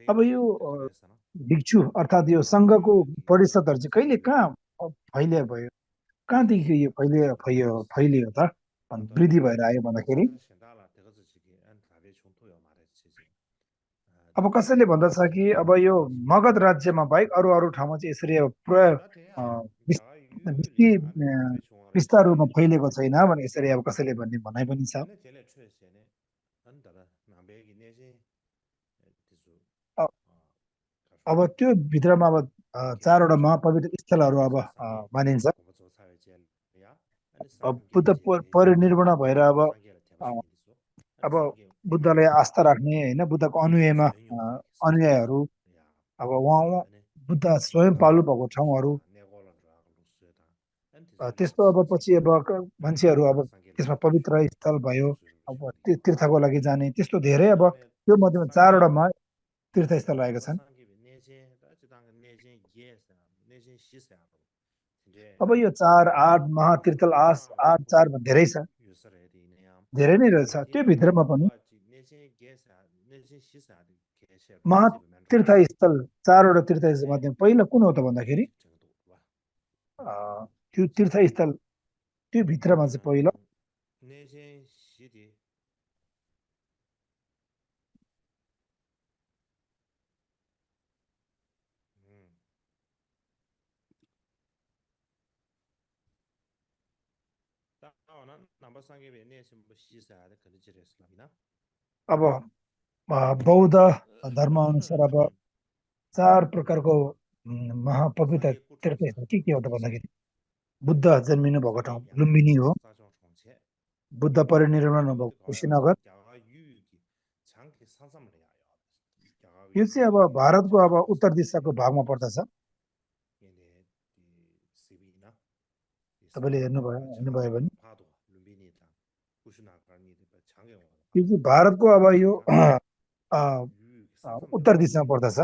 अब यो भिक्षु अर्थात् यो सङ्घको परिषदहरू चाहिँ कहिले कहाँ फैलियो भयो कहाँदेखि यो फैलियो त वृद्धि भएर आयो भन्दाखेरि अब कसैले भन्दछ कि अब यो मगध राज्यमा बाहेक अरू अरू ठाउँमा चाहिँ यसरी अब पुरा विस्तार रूपमा फैलिएको छैन भने यसरी अब कसैले भन्ने भनाइ पनि छ अ- अब त्यो भित्रमा अब चारवटा महापवित्र स्थलहरू अब मानिन्छ अब बुद्ध परिनिर्वाण भएर अब बुद्धलाई आस्था राख्ने होइन बुद्धको अनुयायीहरू अब बुद्ध स्वयं पाल्नु भएको ठाउँहरू त्यस्तो अब पछि अब मान्छेहरू अब त्यसमा पवित्र स्थल भयो अब तीर्थको लागि जाने त्यस्तो धेरै अब त्यो मध्येमा चारवटा तीर्थस्थल रहेका छन् अब यो 4 8 महातीर्थल 8 4 धेरै छ धेरै नै रहेछ त्यो भित्रमा पनि महातीर्थस्थल चारवटा तीर्थस्थल मध्ये पहिलो कुन हो त भन्दाखेरि त्यो तीर्थस्थल त्यो भित्रमा चाहिँ पहिलो अब बौद्ध धर्म अनुसार अब 4 प्रकारको महापवित्र तीर्थस्थल के हो त भन्दाखेरि बुद्ध जन्मिनु भएको ठाउँ लुम्बिनी हो बुद्ध परिनिर्वाण भएको कुशीनगर यो चाहिँ अब भारतको अब उत्तर दिशाको भागमा पर्दछ तपाईँले हेर्नुभयो भने यो चाहिँ भारतको अब यो उत्तर दिशामा पर्दछ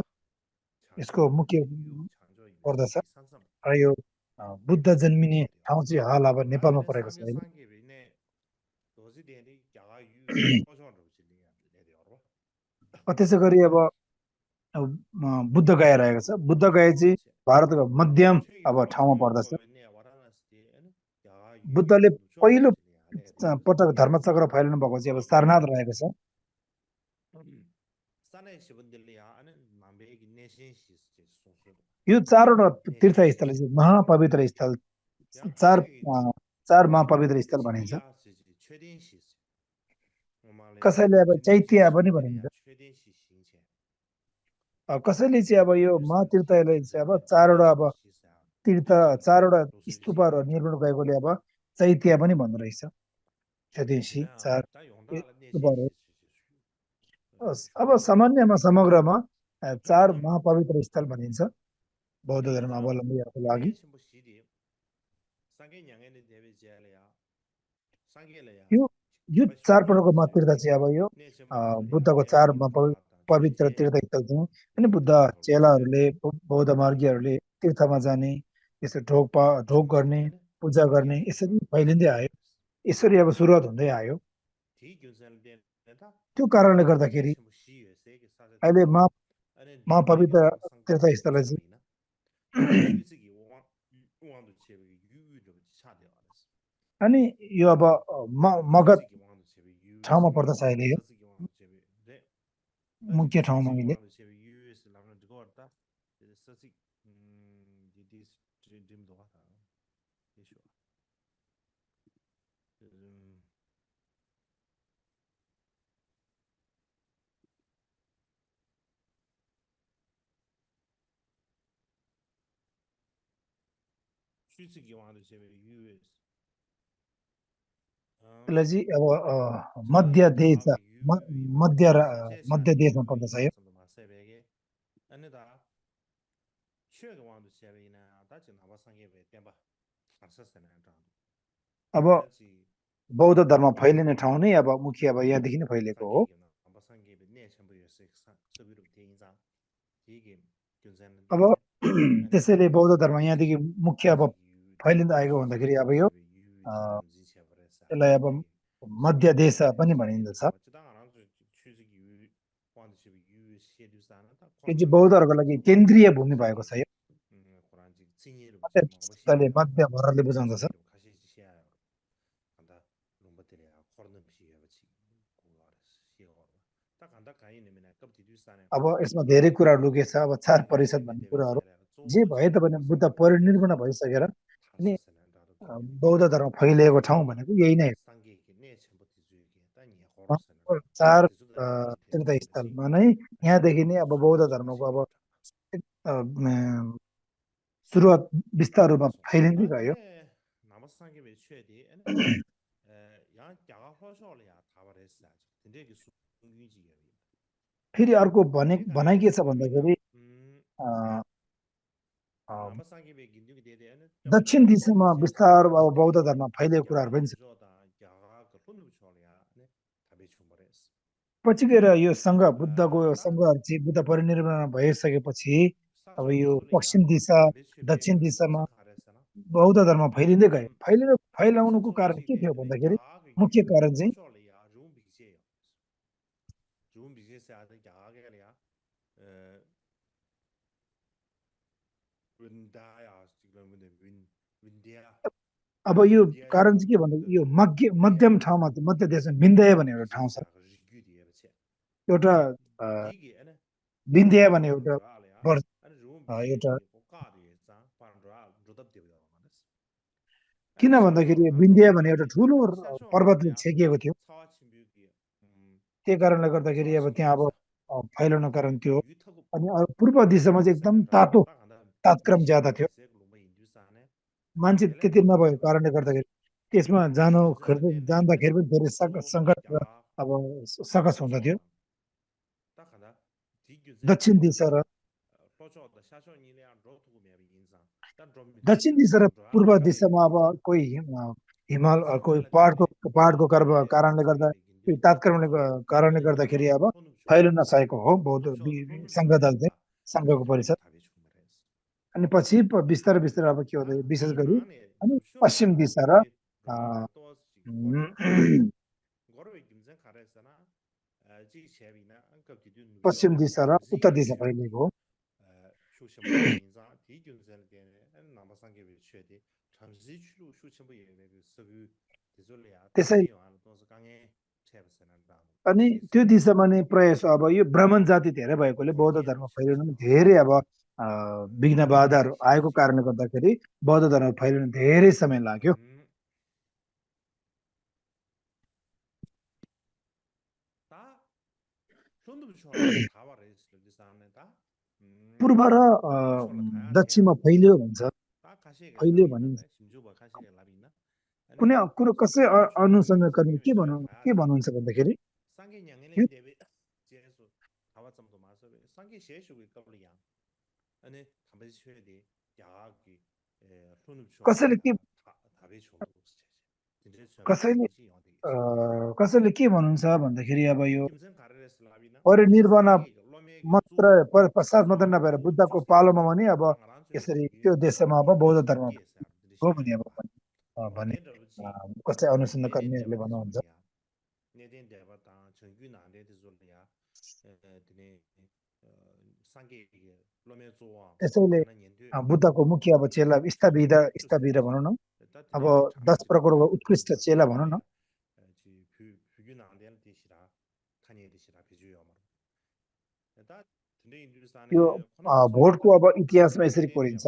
यसको मुख्य पर्दछ र यो बुद्ध जन्मिने ठाउँ चाहिँ हाल अब नेपालमा परेको छ अहिले त्यसै गरी अब बुद्ध गया रहेको छ बुद्ध गया चाहिँ भारतको मध्यम अब ठाउँमा पर्दछ बुद्धले पहिलो पटक धर्मचक्र फैलाउनु भएको चाहिँ अब सारनाथ रहेको छ यो चारवटा तीर्थस्थल चाहिँ महापवित्र स्थल चार महापवित्र स्थल भनिन्छ कसैले अब चैत्य पनि भनिन्छ कसैले चाहिँ अब यो महातीर्थलाई चाहिँ अब चारवटा स्तूपहरू निर्माण गरेकोले अब चैत्य पनि भन्दो रहेछ चैत्यसी 4 स्तूपहरू अब सामान्यमा समग्रमा 4 महापवित्र स्थल भनिन्छ बौद्ध धर्म अवलम्बीहरूको लागि यो 4 प्रकारको महातीर्थ चाहिँ अब यो बुद्धको 4 पवित्र तीर्थस्थल थियौँ अनि बुद्ध चेलाहरूले बौद्ध मार्गीहरूले तीर्थमा जाने यसो ढोग गर्ने पूजा गर्ने यसरी फैलिँदै आयो यसरी अब सुरुवात हुँदै आयो त्यो कारणले गर्दाखेरि अहिले महापवित्र तीर्थस्थललाई चाहिँ अनि यो अब मगध ठाउँमा पर्दछ अहिले यो मुख्य ठाउँमा अहिले त्यसलाई चाहिँ अब मध्य देश मध्य देशमा पर्दछ यो अब बौद्ध धर्म फैलिने ठाउँ नै अब मुख्य अब यहाँदेखि नै फैलिएको हो अब त्यसैले बौद्ध धर्म यहाँदेखि मुख्य अब फैलिँदै आएको भन्दाखेरि अब यो त्यसलाई अब मध्य देश पनि भनिन्दछ यो चाहिँ बौद्धहरूको लागि केन्द्रीय भूमि भएको छ यो मध्य भरले बुझाउँदछ अब यसमा धेरै कुराहरू लुकेछ अब 4% भन्ने कुराहरू जे भए तापनि बुद्ध परिनिर्वाण भइसकेर अनि बौद्ध धर्म फैलिएको ठाउँ भनेको यही नै हो 4 तीर्थस्थलमा नै यहाँदेखि नै अब बौद्ध धर्मको अब सुरुवात विस्तार रूपमा फैलिँदै गयो फेरि अर्को भनाइ के छ भन्दाखेरि दक्षिण दिशामा विस्तार अब बौद्ध धर्म फैलिएको कुराहरू पनि छ पछि गएर यो सङ्घ बुद्धको सङ्घहरू चाहिँ बुद्ध परिनिर्वाण भइसकेपछि अब यो पश्चिम दिशा दक्षिण दिशामा बौद्ध धर्म फैलिँदै गयो फैलाउनुको कारण के थियो भन्दाखेरि मुख्य कारण चाहिँ अब यो कारण चाहिँ के भन्दा यो मध्यम ठाउँमा मध्य देशमा विन्ध्य भन्ने एउटा ठाउँ छ एउटा विन्ध्य भन्ने एउटा किन भन्दाखेरि विन्ध्य भन्ने एउटा ठुलो पर्वतले छेकिएको थियो त्यही कारणले गर्दाखेरि अब त्यहाँ अब फैलाउन कारण थियो अनि पूर्व दिशामा चाहिँ एकदम तापक्रम ज्यादा थियो मान्छे त्यति नभएको कारणले गर्दाखेरि त्यसमा जाँदाखेरि पनि धेरै सङ्कट अब सकस हुँदथ्यो दक्षिण दिशा र पूर्व दिशामा अब कोही हिमाल कोही पहाडको कारणले गर्दा तात्कालले कारणले गर्दाखेरि अब फैलिन नसकेको हो बौद्ध सङ्घ दल चाहिँ सङ्घको परिषद अनि पछि बिस्तारै अब के हुँदै विशेष गरी अनि पश्चिम दिशा र पश्चिम दिशा र उत्तर दिशा फैलिएको हो त्यसै अनि त्यो दिशामा नै प्रयास अब यो ब्राह्मण जाति धेरै भएकोले बौद्ध धर्म फैलिनु धेरै अब विघ्न बाधाहरू आएको कारणले गर्दाखेरि बौद्ध धर्म फैलिन धेरै समय लाग्यो पूर्व र दक्षिणमा फैलियो भनिन्छ कुनै कुरो कसै अनुसन्धान गर्ने के भन्नुहुन्छ भन्दाखेरि कसैले के भन्नुहुन्छ भन्दाखेरि अब यो परिनिर्वाण मात्र पश्चात मात्र नभएर बुद्धको पालोमा पनि अब यसरी त्यो देशमा अब बौद्ध धर्म हो भने अब भने कसै अनुसन्धान कर्मीहरूले भन्नुहुन्छ त्यसैले बुद्धको मुख्य अब चेला स्थविर भनौँ न अब 10 प्रकारको उत्कृष्ट चेला भनौँ न यो भोटको अब इतिहासमा यसरी कोरिन्छ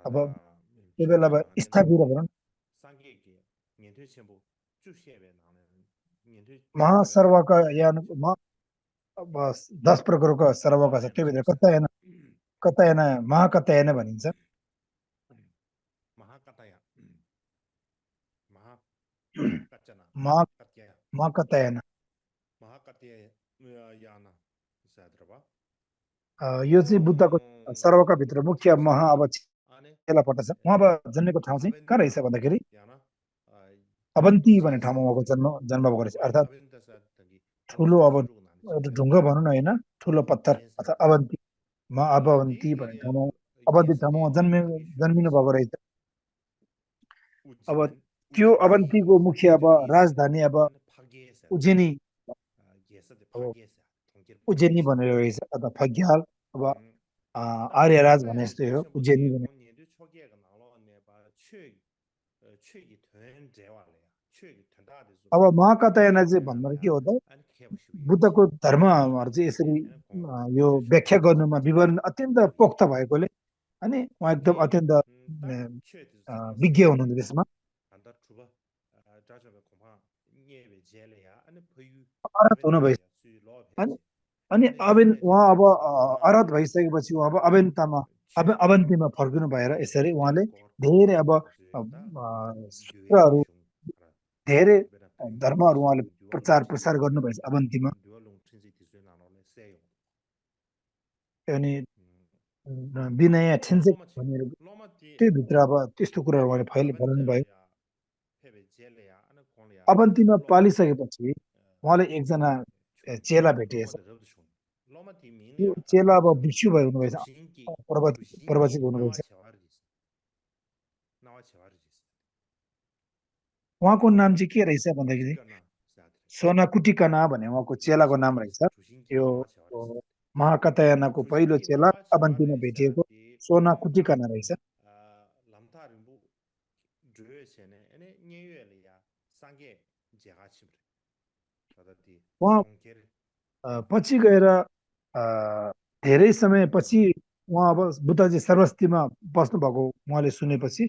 अब त्यो बेला अब स्थगिर भनौँ महासर्वका यान बस 10 प्रकारको सर्वका छ त्योभित्र कतयन महाकतयन भनिन्छ महाकतयन यो चाहिँ बुद्धको सर्वका भित्र मुख्य महा अब चेला पर्दछ उहाँ अब जन्मेको ठाउँ चाहिँ कहाँ रहेछ भन्दाखेरि अवन्ती भन्ने ठाउँमा उहाँको जन्म भएको रहेछ अर्थात् ठुलो अब एउटा ढुङ्गा भनौँ न होइन ठुलो पत्थर अथवा अवन्ती अवन्ती भन्ने ठाउँमा अवन्ती ठाउँमा जन्मिनु भएको रहेछ अब त्यो अवन्तीको मुख्य अब राजधानी अब उज्जैनी उज्जैनी भनेर रहेछ अथवा फग्याल अब आर्यराज भने जस्तै हो उज्जैनी भने अब महाकतयन चाहिँ भन्दा के हो त बुद्धको धर्महरू चाहिँ यसरी यो व्याख्या गर्नुमा विवरण अत्यन्त पोख्त भएकोले अनि उहाँ एकदम अत्यन्त विज्ञ हुनुहुन्थ्यो त्यसमा अरहत हुनुभएछ अनि उहाँ अब अरहत भइसकेपछि उहाँ अब अवन्तीमा फर्किनु भएर यसरी उहाँले धेरै अब सूत्रहरू धेरै धर्महरू उहाँले प्रचार प्रसार गर्नुभएछ अवन्तीमा अनि विनय ठिन्से भनेर त्योभित्र अब त्यस्तो कुराहरू उहाँले फैलाउनु भयो अवन्तीमा पालिसकेपछि उहाँले एकजना चेला भेटिएछ यो चेला अब भिक्षु भए हुनुभएछ प्रवचक हुनुभएछ उहाँको नाम चाहिँ के रहेछ भन्दाखेरि सोनाकुटिकना भन्ने उहाँको चेलाको नाम रहेछ यो महाकतयनको पहिलो चेला अवन्तीमा भेटिएको सोनाकुटिकना रहेछ उहाँ पछि गएर धेरै समयपछि उहाँ अब बुद्धजी सर्वस्तीमा बस्नुभएको उहाँले सुनेपछि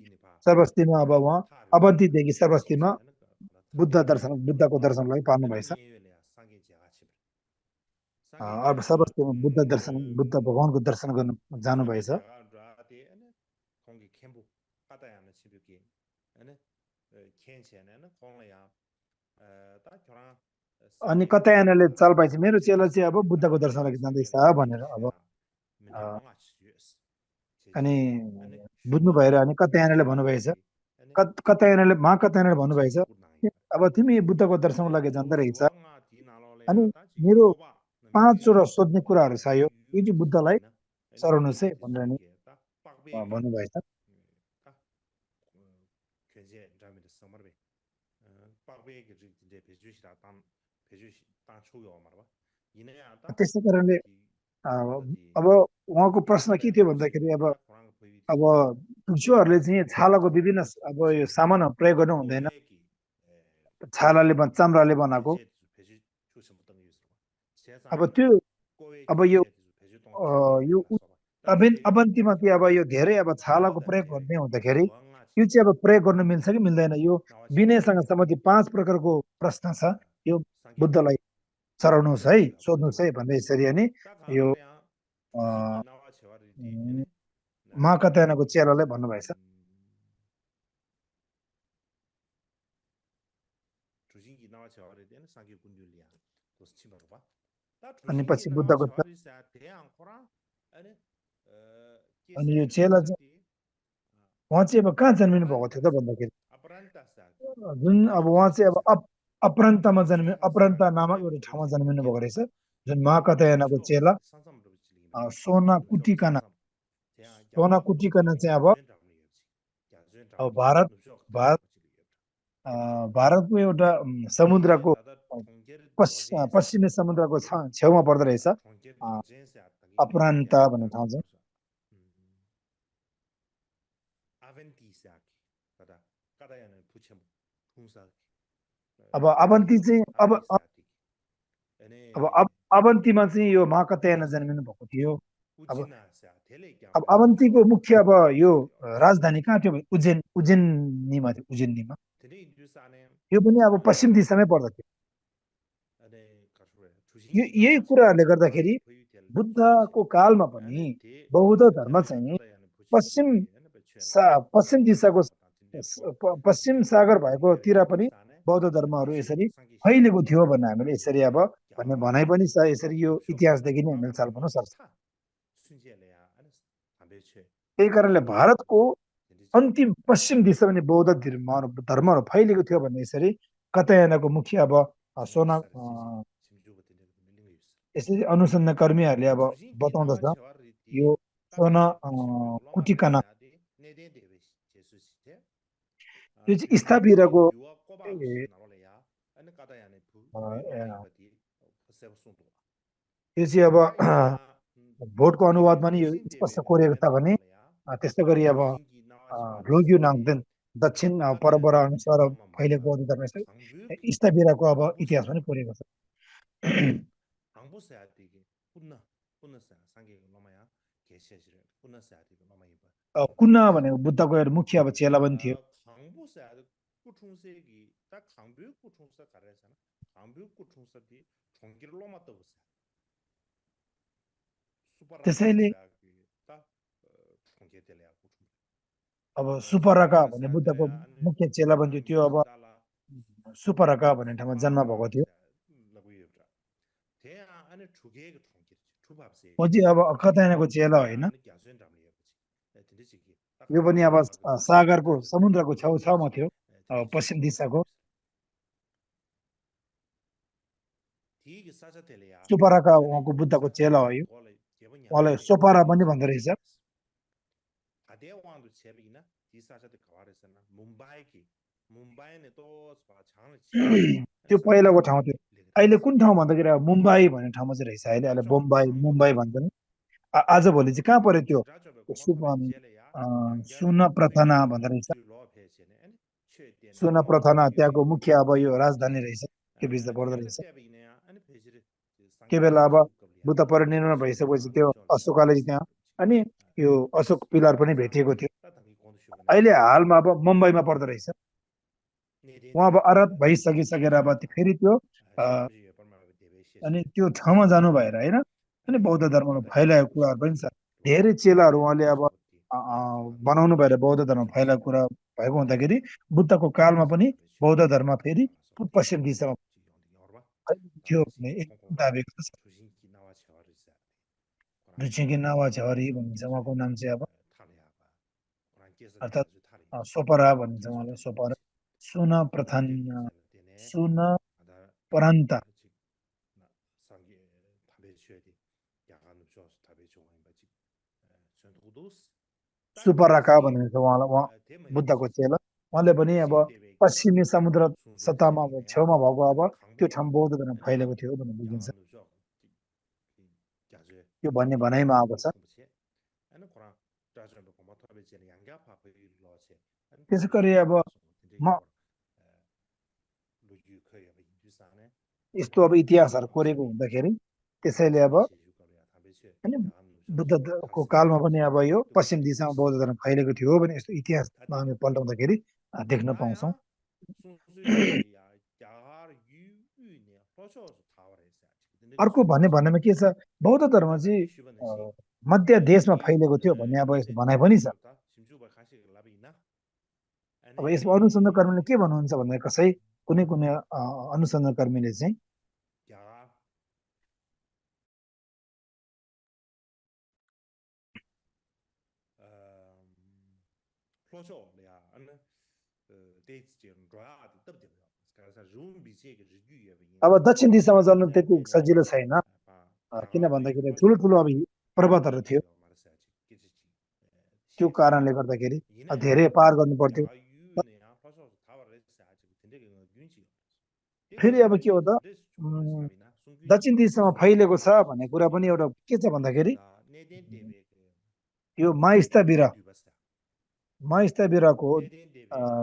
सर्वस्तीमा अब उहाँ अवन्तीदेखि सर्वस्तीमा बुद्धको दर्शनलाई पार्नुभएछ अब सर्वस्तीमा बुद्ध भगवानको दर्शन गर्न जानुभएछ अनि कतयनले चाल पाएछ मेरो चेला चाहिँ अब बुद्धको दर्शन लागि जाँदैछ भनेर अब अनि बुझ्नु भएर अनि कतयनले भन्नुभएछ महाकतयनले भन्नुभएछ अब तिमी बुद्धको दर्शनको लागि जाँदै रहेछ अनि मेरो 5वटा सोध्ने कुराहरू छ यो चाहिँ बुद्धलाई चढाउनुहोस् है भनेर नि भन्नुभएछ त्यसै कारणले अब उहाँको प्रश्न के थियो भन्दाखेरि अब भिक्षुहरूले चाहिँ छालाको विभिन्न अब यो सामान प्रयोग गर्नु हुँदैन छालाले चमडाले बनाएको अब त्यो अब यो अवन्तीमा चाहिँ अब यो धेरै अब छालाको प्रयोग गर्ने हुँदाखेरि यो चाहिँ अब प्रयोग गर्न मिल्छ कि मिल्दैन यो विनयसँग सम्बन्धित 5 प्रकारको प्रश्न छ यो बुद्धलाई चढाउनुहोस् है सोध्नुहोस् है भन्दै यसरी अनि यो महाकतयनको चेलालाई भन्नुभएछ अनि पछि बुद्धको अनि यो चेला चाहिँ उहाँ चाहिँ अब कहाँ जन्मिनु भएको थियो त भन्दाखेरि जुन अब उहाँ चाहिँ अब अपरान्तमा अपरान्त नामक एउटा ठाउँमा जन्मिनु भएको रहेछ जुन महाकतयनको चेला सोनाकुटिकना चाहिँ अब भारतको एउटा समुद्रको पश्चिमी समुद्रको छेउमा पर्दो रहेछ अपरान्त भन्ने ठाउँ चाहिँ अब अवन्ती चाहिँ अब अवन्तीमा चाहिँ यो महाकात्यायन जन्मिनु भएको थियो। अब अब अवन्तीको मुख्य अब यो राजधानी कहाँ थियो भने उज्जैनीमा थियो, उज्जैनीमा। यो पनि अब पश्चिम दिशामै पर्दथ्यो। यही कुराहरूले गर्दाखेरि बुद्धको कालमा पनि बौद्ध धर्म चाहिँ पश्चिम दिशाको पश्चिम सागर भएकोतिर पनि बौद्ध धर्महरू यसरी फैलिएको थियो भन्ने हामीले यसरी अब भन्ने भनाइ पनि छ। यसरी यो इतिहासदेखि नै हामीले चाल पाउन सक्छ। त्यही कारणले भारतको अन्तिम पश्चिम दिशा पनि बौद्ध धर्महरू फैलिएको थियो भन्ने यसरी कात्यायनको मुख्य अब यसरी अनुसन्धानकर्मीहरूले अब बताउँदछ। यो सोना कुटिकना यो चाहिँ स्थापिरको यो चाहिँ अब भोटको अनुवादमा नि यो स्पष्ट कोरिएको छ भने त्यस्तै गरी अब रोग्यु नाङ्देन दक्षिण परम्परा अनुसार फैलेको बौद्ध धर्म स्थापिरको अब इतिहास पनि कोरिएको छ। कुन्ना भनेको बुद्धको एउटा मुख्य अब चेला पनि थियो। त्यसैले अब सुपरका भन्ने बुद्धको मुख्य चेला पनि थियो। त्यो अब सुपरका भन्ने ठाउँमा जन्म भएको थियो। म चाहिँ अब कात्यायनको चेला होइन। यो पनि अब सागरको समुद्रको छेउछाउमा थियो, पश्चिम दिशाको। सुपरका उहाँको बुद्धको चेला हो। यो उहाँलाई सोपारा पनि भन्दो रहेछ। त्यो पहिलाको ठाउँ थियो। अहिले कुन ठाउँ भन्दाखेरि मुम्बई भन्ने ठाउँमा चाहिँ रहेछ। अहिले मुम्बई भन्छन्। आजभोलि चाहिँ कहाँ पर्यो त्यो सुनप्रथना भन्दो रहेछ। सुनप्रथना त्यहाँको मुख्य अब यो राजधानी रहेछ। त्यो बिच पर्दो रहेछ। त्यो बेला अब बुद्ध परिनिर्वाण भइसकेपछि त्यो अशोकले त्यहाँ अनि यो अशोक पिलर पनि भेटिएको थियो। अहिले हालमा अब मुम्बईमा पर्दो रहेछ। उहाँ अब अरहत भइसकिसकेर अब फेरि त्यो अनि त्यो ठाउँमा जानु भएर होइन अनि बौद्ध धर्ममा फैलाएको कुराहरू पनि छ। धेरै चेलाहरू उहाँले अब बनाउनु भएर बौद्ध धर्म फैलाएको कुरा भएको हुँदाखेरि बुद्धको कालमा पनि बौद्ध धर्म फेरि पश्चिम दिशामा थियो भन्ने दाबेको छ। रुचिकी नावा छहरी भनिन्छ उहाँको नाम चाहिँ अब अर्थात् सोपरा भनिन्छ उहाँलाई। सोपरा सुन प्रथन सुन परान्त सुपराका भनिन्छ उहाँ बुद्धको चेला। उहाँले पनि अब पश्चिमी समुद्र सतहमा छेउमा भएको अब त्यो ठाउँ बौद्ध धर्म फैलेको थियो भन्ने बुझिन्छ। यो भन्ने भनाइमा आएको छ। त्यसै गरी अब यस्तो अब इतिहासहरू कोरेको हुँदाखेरि त्यसैले अब बुद्धको कालमा पनि अब यो पश्चिम दिशामा बौद्ध धर्म फैलेको थियो भने यस्तो इतिहासमा हामी पल्टाउँदाखेरि देख्न पाउँछौँ। अर्को भन्नेमा के छ, बौद्ध धर्म चाहिँ मध्य देशमा फैलेको थियो भन्ने अब यस्तो भनाइ पनि छ। अब यसमा अनुसन्धानकर्मीले के भन्नुहुन्छ भन्दा कुनै अनुसन्धानकर्मीले चाहिँ अब दक्षिण दिशामा जानु त्यति सजिलो छैन। किन भन्दाखेरि ठुलो अब पर्वतहरू थियो। त्यो कारणले गर्दाखेरि धेरै पार गर्नु पर्थ्यो। फेरि अब के हो त दक्षिण दिशामा फैलेको छ भन्ने कुरा पनि एउटा के छ भन्दाखेरि यो माइस्ताबिराको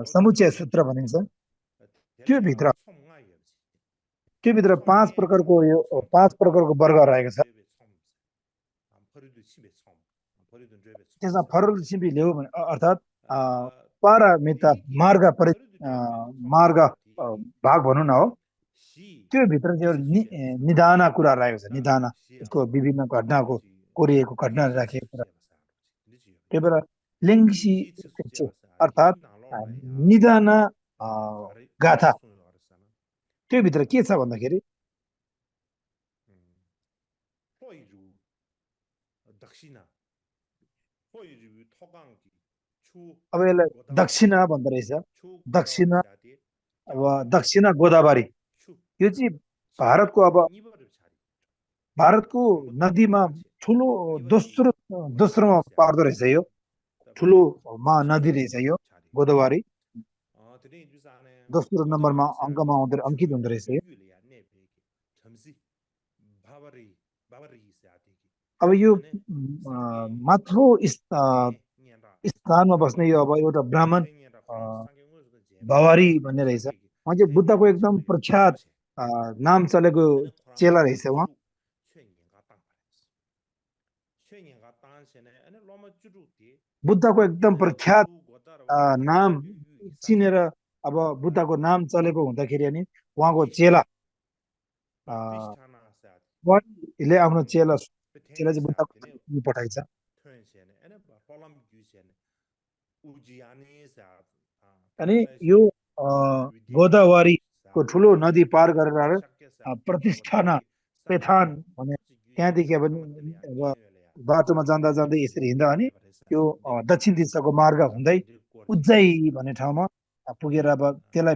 समुच्चय सूत्र भनिन्छ। त्यो त्यो भित्र पाँच प्रकारको वर्ग रहेको छ। त्यसमा फरल सिम्पी ल्याऊ भने अर्थात् पारमिता मार्ग मार्ग भाग भनौँ न हो, त्यो भित्र चाहिँ निधाना कुरा रहेको छ। निधाना यसको विभिन्न घटनाको कोरिएको घटना राखिएको कुरा। त्यही भएर लेङ्सी अर्थात् निधाना गाथा त्यो भित्र के छ भन्दाखेरि अब यसलाई दक्षिणा भन्दो रहेछ। दक्षिणा अब दक्षिणा गोदावरी यो चाहिँ भारतको नदीमा ठुलो दोस्रोमा पर्दो रहेछ। यो ठुलो महानदी रहेछ यो गोदावरी। दोस्रो नम्बरमा अङ्कमा अंकित हुँदो रहेछ यो। अब यो माथिल्लो स्थानमा बस्ने यो अब एउटा ब्राह्मण भवारी भन्ने रहेछ। उहाँ चाहिँ बुद्धको एकदम प्रख्यात नाम चलेको चेला रहेछ। उहाँ बुद्धको एकदम प्रख्यात नाम चिनेर अब बुद्धको नाम चलेको हुँदाखेरि अनि उहाँको चेला आफ्नो चेला चाहिँ बुद्धको पठाइछ। अनि यो गोदावरीको ठुलो नदी पार गरेर प्रतिष्ठाना पेथान भने त्यहाँदेखि अब बाटोमा जाँदा जाँदै यसरी हिँड्दा अनि यो दक्षिण दिशाको मार्ग हुँदै उज्जै भन्ने ठाउँमा पुगेर अब त्यसलाई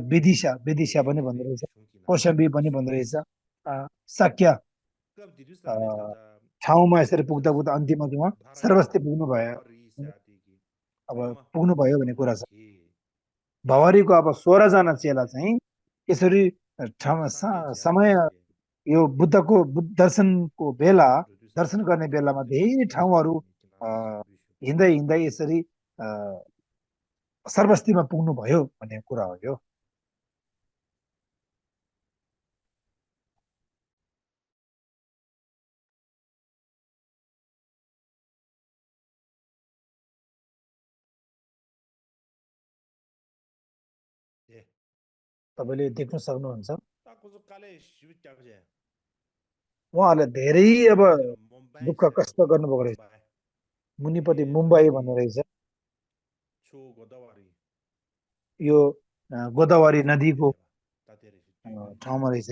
विदिशा पनि भन्दो रहेछ, कौशाम्बी पनि भन्दो रहेछ। शाक्य ठाउँमा यसरी पुग्दा पुग्दा अन्तिममा चाहिँ उहाँ सर्वस्ती पुग्नुभयो भन्ने कुरा छ। भवारीको अब 16 जना चेला चाहिँ यसरी समय यो बुद्धको दर्शन गर्ने बेलामा धेरै ठाउँहरू हिँड्दै यसरी सर्वस्तीमा पुग्नु भयो भन्ने कुरा हो यो। तपाईले देख्न सक्नुहुन्छ उहाँहरूले धेरै अब दुःख कष्ट गर्नुभएको रहेछ। मुनिपट्टि मुम्बई भन्ने रहेछ यो गोदावरी नदीको ठाउँमा रहेछ।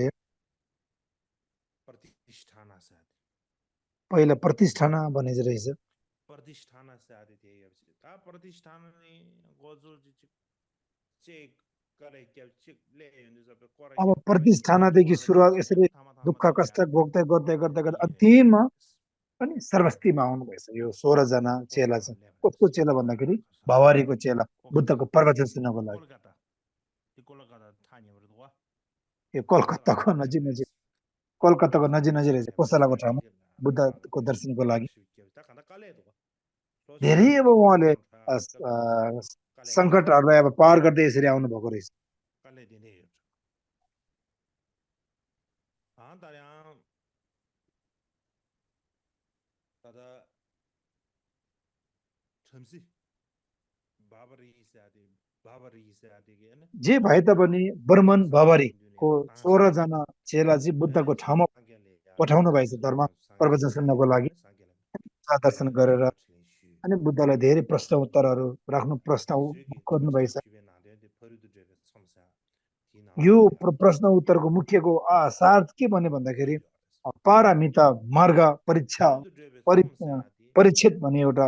पहिला प्रतिष्ठाना भन्ने रहेछ। अब प्रतिष्ठानादेखि सुरुवात यसरी दुःख कष्ट भोग्दै गर्दै अन्तिममा अनि सर्वस्तीमा आउनुभएछ। यो 16 जना चेला छ। कसको चेला भन्दाखेरि भवारीको चेला बुद्धको प्रवचन सुन्नको लागि। यो कलकत्ताको नजिक रहेछ, कोसलाको ठाउँमा बुद्धको दर्शनको लागि। धेरै अब उहाँले सङ्कटहरूलाई अब पार गर्दै यसरी आउनु भएको रहेछ। जे भए तापनि बर्मन भवारीको 16 जना चेला चाहिँ बुद्धको ठाउँमा पठाउनु भएछ धर्म प्रवचन सुन्नको लागि। दर्शन गरेर अनि बुद्धलाई धेरै प्रश्न उत्तरहरू गर्नु भएछ। यो प्रश्न उत्तरको मुख्यको सार के भन्ने भन्दाखेरि पारमिता मार्ग परिच्छेद भन्ने एउटा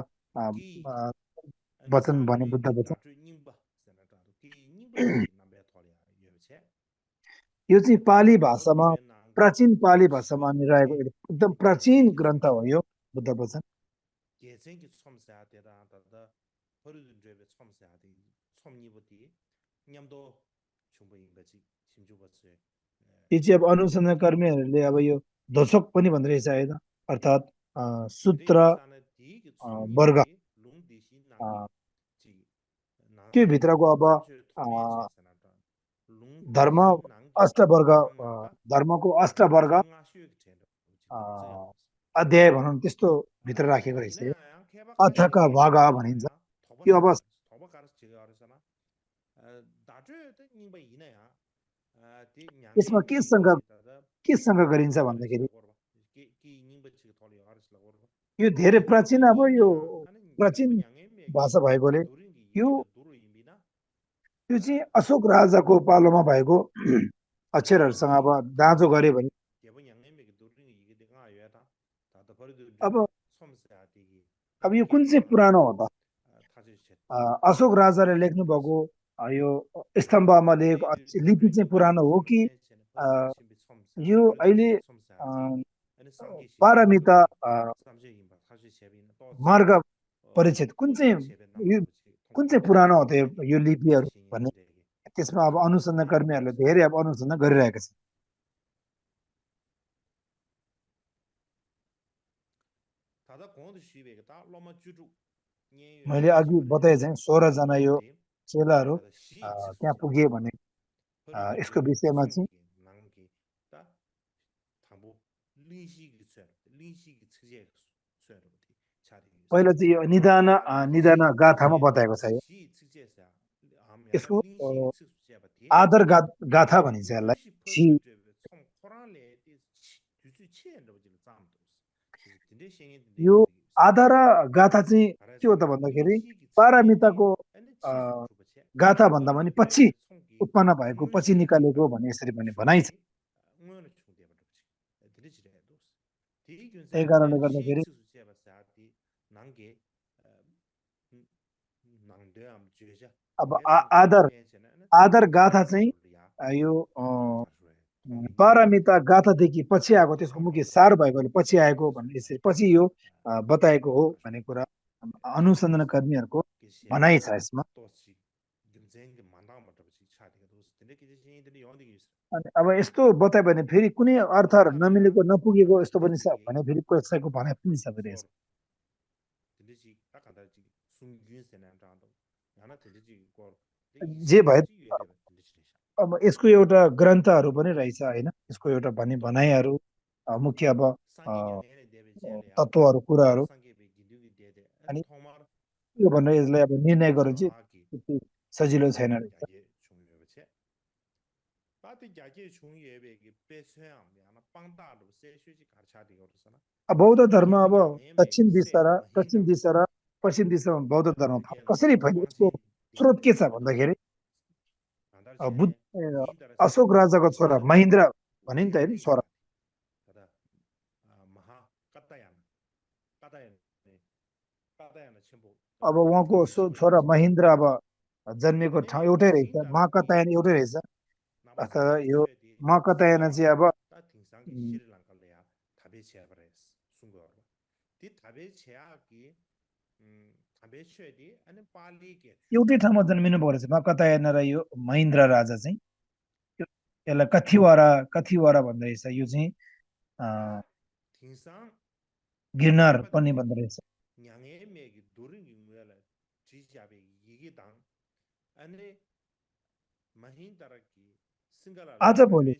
वचन भने बुद्ध वचन। यो चाहिँ पाली भाषामा प्राचीन पाली भाषामा रहेको एकदम प्राचीन ग्रन्थ हो यो बुद्ध वचन। यो चाहिँ अब अनुसन्धानकर्मीहरूले अब यो दोषक पनि भन्दो रहेछ होइन, अर्थात् सूत्र वर्ग त्यो भित्रको अब धर्म अष्टवर्ग धर्मको अष्टवर्ग अध्याय भनौँ त्यस्तो भित्र राखेको रहेछ यो अथक भाग भनिन्छ यो अब यसमा केसँग गरिन्छ भन्दाखेरि यो धेरै प्राचीन अब यो प्राचीन भाषा भएकोले यो यो चाहिँ अशोक राजाको पालोमा भएको अक्षरहरूसँग अब दाँजो गऱ्यो भने अब अब यो कुन चाहिँ पुरानो हो त अशोक राजाले लेख्नु भएको यो स्तम्भमा लेखेको लिपि चाहिँ पुरानो हो कि यो अहिले पारमिता मार्ग परिचित कुन चाहिँ पुरानो हो त यो लिपिहरू भन्ने त्यसमा अब अनुसन्धानकर्मीहरूले धेरै अब अनुसन्धान गरिरहेका छन् मैले अघि बताए चाहिँ 16 जना यो चेलाहरू त्यहाँ पुगे भने यसको विषयमा चाहिँ पहिला चाहिँ यो निदान गाथामा बताएको छ यसको आदर गाथा भनिन्छ यसलाई यो आदर गाथा चाहिँ के हो त भन्दाखेरि पारमिताको गाथा भन्दा पनि पछि उत्पन्न भएको पछि निकालेको भने यसरी पनि भनाइ छ त्यही कारणले गर्दाखेरि अब आदर गाथा चाहिँ यो पारमिता गाथादेखि पछि आएको त्यसको मुख्य सार भएकोले पछि आएको भन्ने यसरी पछि यो बताएको हो भन्ने कुरा अनुसन्धानकर्मीहरूको भनाइ छ यसमा अनि अब यस्तो बतायो भने फेरि कुनै अर्थहरू नमिलेको नपुगेको यस्तो पनि छ भने फेरि कसैको भनाइ पनि छ फेरि जे भए अब यसको एउटा ग्रन्थहरू पनि रहेछ होइन यसको एउटा भनाइहरू मुख्य अब तत्त्वहरू कुराहरू अनि यो भनेर यसलाई अब निर्णय गर्नु चाहिँ सजिलो छैन रहेछ बौद्ध धर्म अब दक्षिण दिशा र पश्चिम दिशामा बौद्ध धर्म कसरी फैल्यो यसको स्रोत के छ भन्दाखेरि अशोक राजाको छोरा महेन्द्र भने नि त होइन छोरा अब उहाँको छोरा महेन्द्र अब जन्मेको ठाउँ एउटै रहेछ महाकतायन एउटै रहेछ अर्थात् यो महाकतायन चाहिँ अब एउटै ठाउँमा जन्मिनु पर्यो रहेछ महाकतायन र यो महेन्द्र राजा चाहिँ यसलाई कथिवारा भन्दो रहेछ यो चाहिँ गिरनार पनि भन्दो रहेछ आज भोलि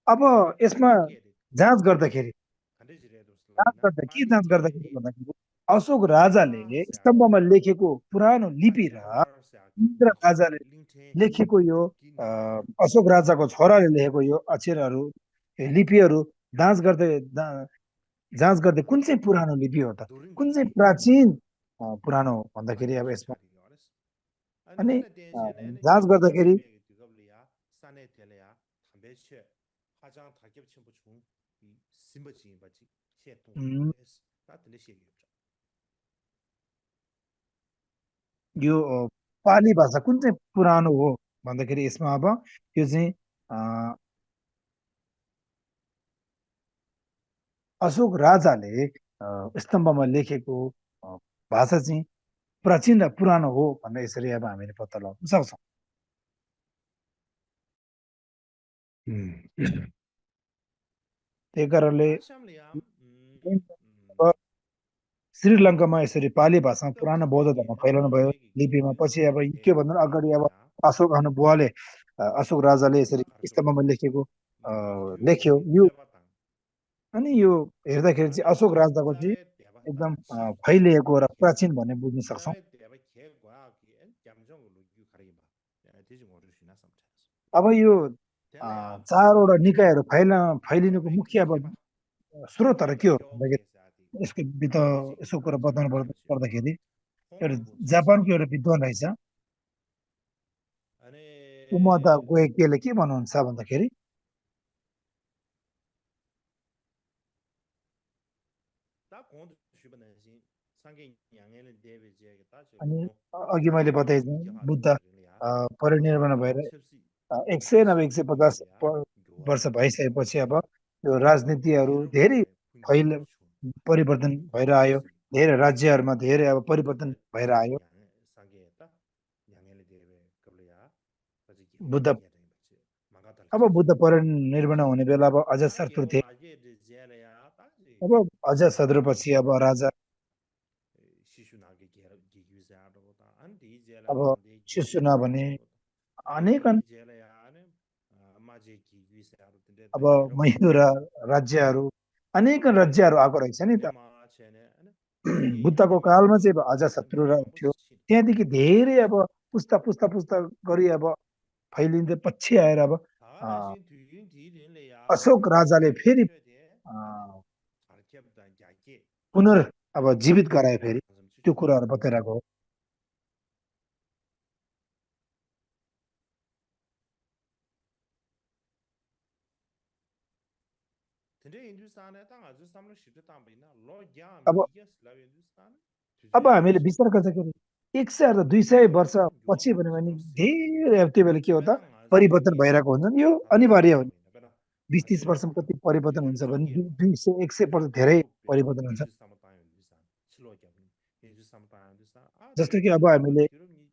अब यसमा जाँच गर्दाखेरि भन्दाखेरि अशोक राजाले स्तम्भमा लेखेको पुरानो लिपि र इन्द्र राजाले लेखेको यो अशोक राजाको छोराले लेखेको यो अक्षरहरू लिपिहरू जाँच गर्दै कुन चाहिँ पुरानो लिपि हो त कुन चाहिँ प्राचीन पुरानो भन्दाखेरि अब यसमा अनि जाँच गर्दाखेरि यो पाली भाषा कुन चाहिँ पुरानो हो भन्दाखेरि यसमा अब यो चाहिँ अशोक राजाले स्तम्भमा लेखेको भाषा चाहिँ प्राचीन र पुरानो हो भनेर यसरी अब हामीले पत्ता लगाउन सक्छौँ त्यही कारणले श्रीलङ्कामा यसरी पाली भाषामा पुरानो बौद्ध धर्म फैलाउनु भयो लिपिमा। पछि अब के भन्दा अगाडि अब अशोक आफ्नो बुवाले अशोक राजाले यसरी स्तम्भमा लेखेको लेख्यो यो। अनि यो हेर्दाखेरि चाहिँ अशोक राजाको चाहिँ एकदम फैलिएको र प्राचीन भन्ने बुझ्न सक्छौँ। अब यो चारवटा निकायहरू फैलिनुको मुख्य अब स्रोतहरू के हो भन्दाखेरि यसको यसको कुरा बताउनु पर्दाखेरि एउटा जापानको एउटा विद्वान रहेछ उमादा गोएकेले के भन्नुहुन्छ भन्दाखेरि अनि अघि मैले बताएँ बुद्ध परिनिर्वाण भएर 100 नभए 150 वर्ष भइसकेपछि अब यो राजनीतिहरू धेरै परिवर्तन भएर आयो। धेरै राज्यहरूमा धेरै अब परिवर्तन भएर आयो। अब बुद्ध परिनिर्वाण हुने बेला अब अजातशत्रु थिए। अब अजातशत्रुपछि अब राजा अब शिशुना भने अनेकन अब मयूर राज्यहरू अनेक राज्यहरू आएको रहेछ नि त। बुद्धको कालमा चाहिँ अब अजातशत्रु थियो। त्यहाँदेखि धेरै अब पुस्ता पुस्ता पुस्ता गरी अब फैलिँदै पछि आएर अब अशोक राजाले फेरि अब जीवित गराए फेरि त्यो कुराहरू बताइरहेको हो। अब हामीले विचार गर्दाखेरि 100 अथवा 200 वर्ष पछि भन्यो भने धेरै त्यो बेला के हो त परिवर्तन भइरहेको हुन्छ नि। यो अनिवार्य हो। 20-30 वर्षमा कति परिवर्तन हुन्छ भने 200-100 वर्ष धेरै परिवर्तन हुन्छ। जस्तो कि अब हामीले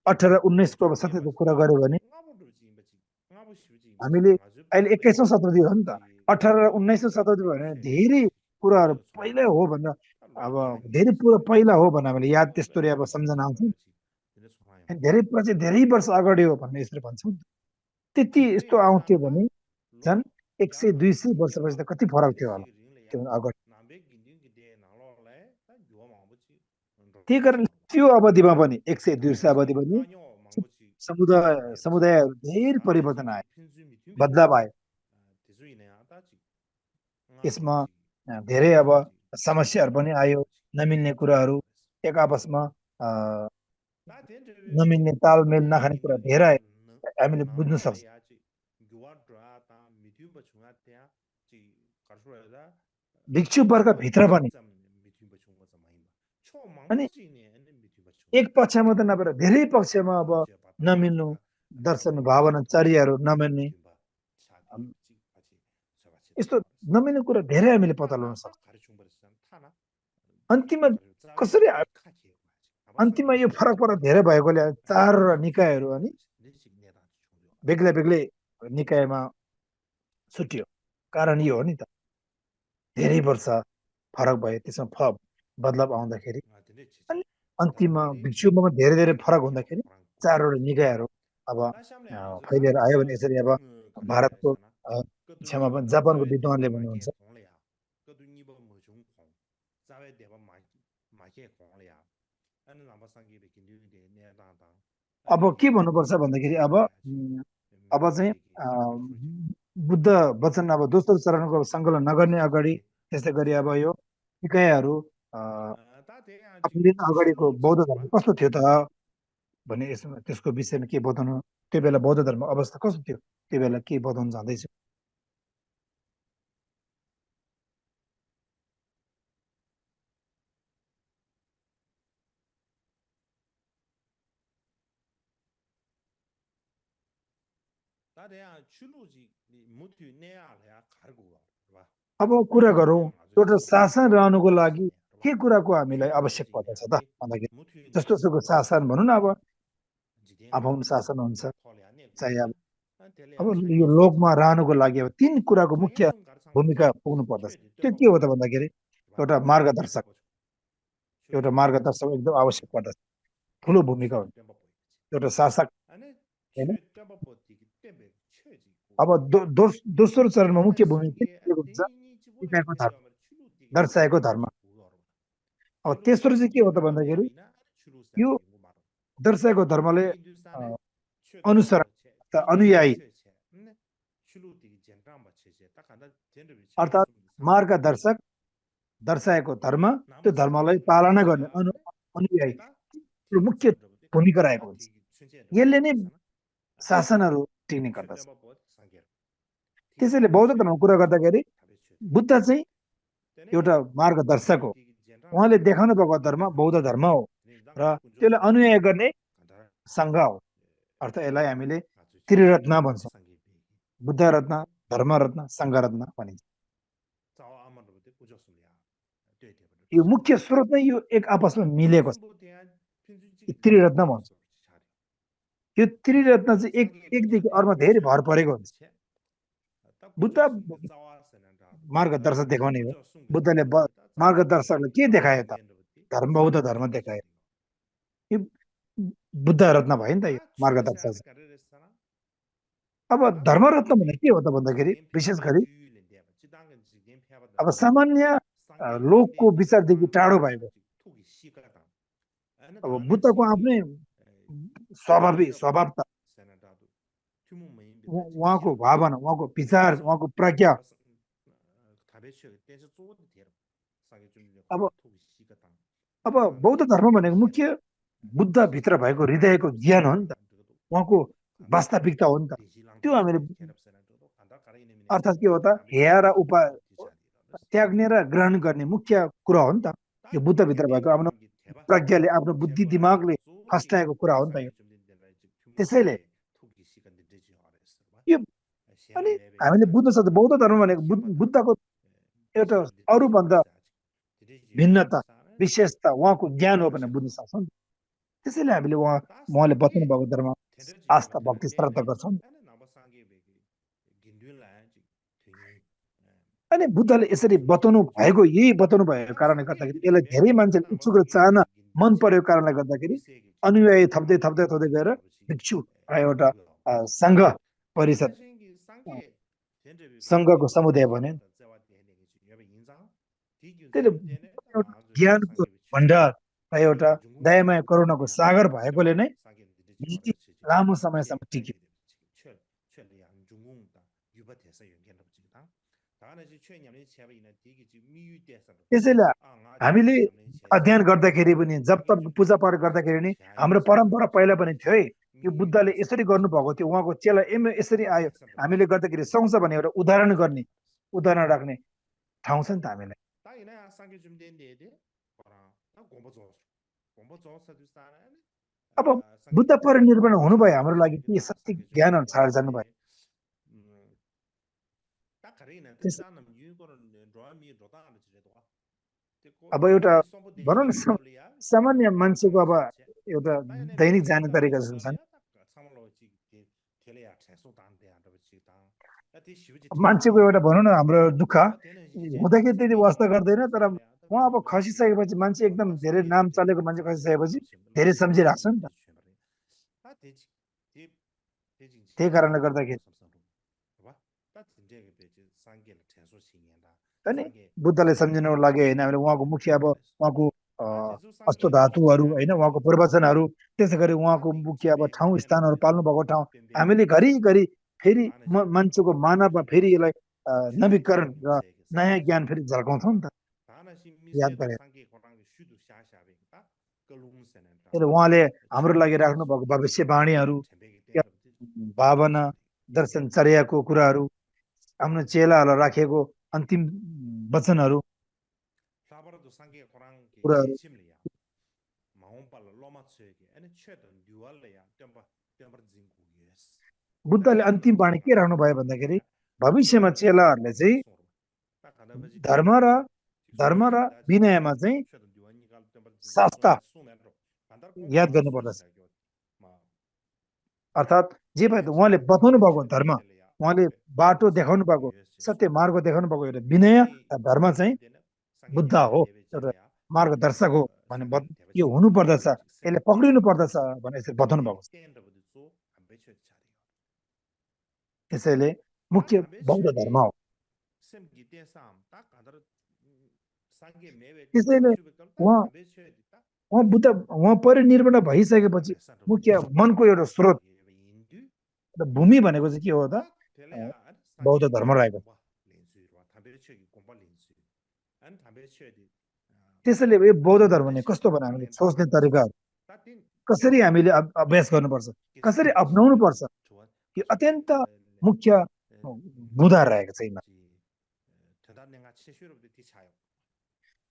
18-19 को शताब्दीको कुरा गर्यो भने हामीले अहिले 21औं शताब्दी हो नि त। 18-19औं शताब्दी भयो भने धेरै कुराहरू पहिल्यै हो भनेर अब धेरै पहिला हो भनेर हामीले याद त्यस्तो अब सम्झना आउँछ। धेरै पछि धेरै वर्ष अगाडि हो भन्ने यसरी भन्छौँ। त्यति यस्तो आउँथ्यो भने झन् 100-200 वर्षपछि त कति फरक थियो होला त्यो अगाडि। त्यही कारण त्यो अवधिमा पनि 100-200 अवधि पनि समुदायहरू धेरै परिवर्तन आयो, बदलाव आयो। यसमा धेरै अब समस्याहरू पनि आयो, नमिल्ने कुराहरू, एक आपसमा नमिल्ने तालमेल नखाने कुरा धेरै हामीले बुझ्न सक्छौँ। भिक्षु वर्गभित्र पनि अनि एक पक्षमा त नभएर धेरै पक्षमा अब नमिल्नु, दर्शन भावना चर्याहरू नमिल्ने, यस्तो नमिल्ने कुरा धेरै हामीले पत्ता लगाउन सक्छौँ। अन्तिममा यो फरक धेरै भएकोले चारवटा निकायहरू अनि बेग्लै बेग्लै निकायमा छुट्यो। कारण यो हो नि त धेरै वर्ष फरक भयो, त्यसमा बदलाव आउँदाखेरि अनि अन्तिममा भिक्षुमा धेरै धेरै फरक हुँदाखेरि चारवटा निकायहरू अब फैलिएर आयो भने यसरी अब भारतको क्षमा जापानको विद्वानले भन्नुहुन्छ अब के भन्नुपर्छ भन्दाखेरि अब चाहिँ बुद्ध वचन अब दोस्रो चरणको सङ्कलन नगर्ने अगाडि त्यस्तै गरी अब यो निकायहरू अगाडिको बौद्ध धर्म कस्तो थियो त भने यसमा त्यसको विषयमा के बताउनु, त्यो बेला बौद्ध धर्म अवस्था कस्तो थियो त्यो बेला के बताउन चाहँदैछु। अब कुरा गरौँ एउटा शासन रहनुको लागि के कुराको हामीलाई आवश्यक पर्दछ त भन्दाखेरि जस्तो शासन भनौँ न, अब आफ्नो शासन हुन्छ चाहे अब यो लोकमा रहनुको लागि अब 3 कुराको मुख्य भूमिका पुग्नु पर्दछ। त्यो के हो त भन्दाखेरि एउटा मार्गदर्शक, एउटा मार्गदर्शक एकदम आवश्यक पर्दछ, ठुलो भूमिका हुन्छ एउटा शासक होइन। अब दोस्रो चरणमा मुख्य भूमिका के हुन्छ, सिकाएको धर्म, दर्शाएको धर्म। अब तेस्रो चाहिँ के हो त भन्दाखेरि यो दर्शाएको धर्मले अनुसरण अनुयायी अर्थात् मार्गदर्शक दर्शाएको धर्म, त्यो धर्मलाई पालना गर्ने अनुयायी मुख्य भूमिका रहेको हुन्छ। यसले नै शासनहरू टिक्ने गर्दछ। त्यसैले बौद्ध धर्मको कुरा गर्दाखेरि बुद्ध चाहिँ एउटा मार्गदर्शक हो। उहाँले देखाउनु भएको धर्म बौद्ध धर्म हो र त्यसलाई अनुयायी गर्ने सङ्घ हो। अर्थात् यसलाई हामीले त्रिरत्न भन्छौँ, बुद्ध रत्न, धर्म रत्न, सङ्घ रत्न भनिन्छ। यो मुख्य स्रोत नै यो एक आपसमा मिलेको छ, त्रिरत्न भन्छ। यो त्रिरत्न चाहिँ एकदेखि अर्मा धेरै भर परेको हुन्छ। बुद्ध मार्गदर्शक देखाउने हो। बुद्धले मार्गदर्शकलाई के देखायो त? धर्म, बौद्ध धर्म देखायो। यो बुद्ध रत्न भयो नि त यो मार्गदर्शक। अब धर्म रत्न भने के हो त भन्दाखेरि विशेष गरी अब सामान्य लोकको विचारदेखि टाढो भएको, अब बुद्धको आफ्नै स्वभाव त, उहाँको भावना, उहाँको विचार, उहाँको प्रज्ञा। अब बौद्ध धर्म भनेको मुख्य बुद्धभित्र भएको हृदयको ज्ञान हो नि त, उहाँको वास्तविकता हो नि त। त्यो हामीले अर्थात् के हो त, हेया र उपाय त्याग्ने र ग्रहण गर्ने मुख्य कुरा हो नि त। यो बुद्धभित्र भएको आफ्नो प्रज्ञाले, आफ्नो बुद्धि दिमागले फस्टाएको कुरा हो नि त यो। त्यसैले यो अनि हामीले बुझ्न सक्छ बौद्ध धर्म भनेको बुद्धको एउटा अरूभन्दा भिन्नता, विशेषता, उहाँको ज्ञान हो भनेर बुझ्न सक्छौँ। त्यसैले हामीले उहाँले बताउनु भएको धर्म आस्था, भक्ति, श्रद्धा गर्छौँ। अनि बुद्धले यसरी बताउनु भएको, यही बताउनु भएको कारणले गर्दाखेरि यसलाई धेरै मान्छेले इच्छुक र चाहना मन परेको कारणले गर्दाखेरि अनुयायी थप्दै थप्दै थप्दै गएर भिक्षु एउटा सङ्घ परिषद, सङ्घको समुदाय भन्यो। त्यसले ज्ञानको भण्डार र एउटा दयामय करुणाको सागर भएकोले नै लामो समयसम्म टिक्यो। त्यसैले हामीले अध्ययन गर्दाखेरि पनि, जब तब पूजापाठ गर्दाखेरि नि हाम्रो परम्परा पहिला पनि थियो है। यो बुद्धले यसरी गर्नुभएको थियो, उहाँको चेला यसरी आयो, हामीले गर्दाखेरि सँगसँगै भने एउटा उदाहरण गर्ने, उदाहरण राख्ने ठाउँ छ नि त हामीलाई। अब बुद्ध परिनिर्वाण हुनुभयो हाम्रो लागि के सत्य ज्ञानहरू छाडेर जानुभयो। अब एउटा भनौँ न सामान्य मान्छेको अब एउटा दैनिक जाने तरिका छन्। मान्छेको एउटा भनौँ न हाम्रो दुःख हुँदाखेरि त्यति वास्ता गर्दैन, तर उहाँ अब खसिसकेपछि मान्छे एकदम धेरै नाम चलेको मान्छे खसिसकेपछि धेरै सम्झिरहेको छ नि त। त्यही कारणले गर्दाखेरि अनि बुद्धले सम्झिनको लागि होइन, हामीले उहाँको मुख्य अब उहाँको अष्ट धातुहरू होइन, उहाँको प्रवचनहरू, त्यसै गरी उहाँको मुख्य अब ठाउँ स्थानहरू, पाल्नु भएको ठाउँ हामीले घरिघरि फेरि मान्छेको मानवमा फेरि यसलाई नवीकरण र नयाँ ज्ञान फेरि झल्काउँछौँ नि त, याद गरेर। उहाँले हाम्रो लागि राख्नु भएको भविष्यवाणीहरू, भावना, दर्शनचर्याको कुराहरू, आफ्नो चेलाहरूलाई राखेको अन्तिम वचनहरू, कुराहरू। बुद्धले अन्तिम वाणी के राख्नुभयो भन्दाखेरि भविष्यमा चेलाहरूले चाहिँ धर्म र विनयमा चाहिँ शास्त्र याद गर्नुपर्दछ। अर्थात् जे भयो उहाँले बताउनु भएको धर्म, उहाँले बाटो देखाउनु भएको, सत्य मार्ग देखाउनु भएको एउटा विनय धर्म चाहिँ बुद्ध हो, एउटा मार्गदर्शक हो भने यो हुनु पर्दछ, यसले पक्रिनु पर्दछ भने यसरी बताउनु भएको छ। त्यसैले मुख्य बौद्ध धर्म हो। त्यसैले उहाँ उहाँ बुद्ध उहाँ परिनिर्वाण भइसकेपछि मुख्य मनको एउटा स्रोत भूमि भनेको चाहिँ के हो त? बौद्ध धर्म रहेको। त्यसैले यो बौद्ध धर्म नै कस्तो भने हामीले सोच्ने तरिकाहरू कसरी हामीले अभ्यास गर्नुपर्छ, कसरी अप्नाउनु पर्छ, यो अत्यन्त मुख्य बुँदा रहेको छ।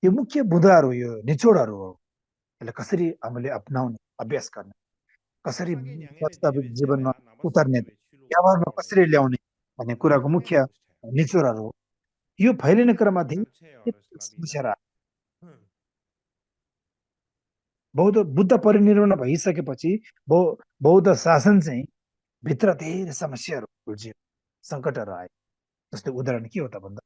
यो मुख्य बुँदाहरू, यो निचोडहरू हो। यसलाई कसरी हामीले अप्नाउने, अभ्यास गर्ने, कसरी वास्तविक जीवनमा उतार्ने, व्यवहारमा कसरी ल्याउने भन्ने कुराको मुख्य निचोडहरू हो। यो फैलिने क्रममा धेरै समस्या रह्यो। बुद्ध परिनिर्वाण भइसकेपछि बौद्ध शासन चाहिँ भित्र धेरै समस्याहरू उल्झियो, सङ्कटहरू आयो। जस्तै उदाहरण के हो त भन्दा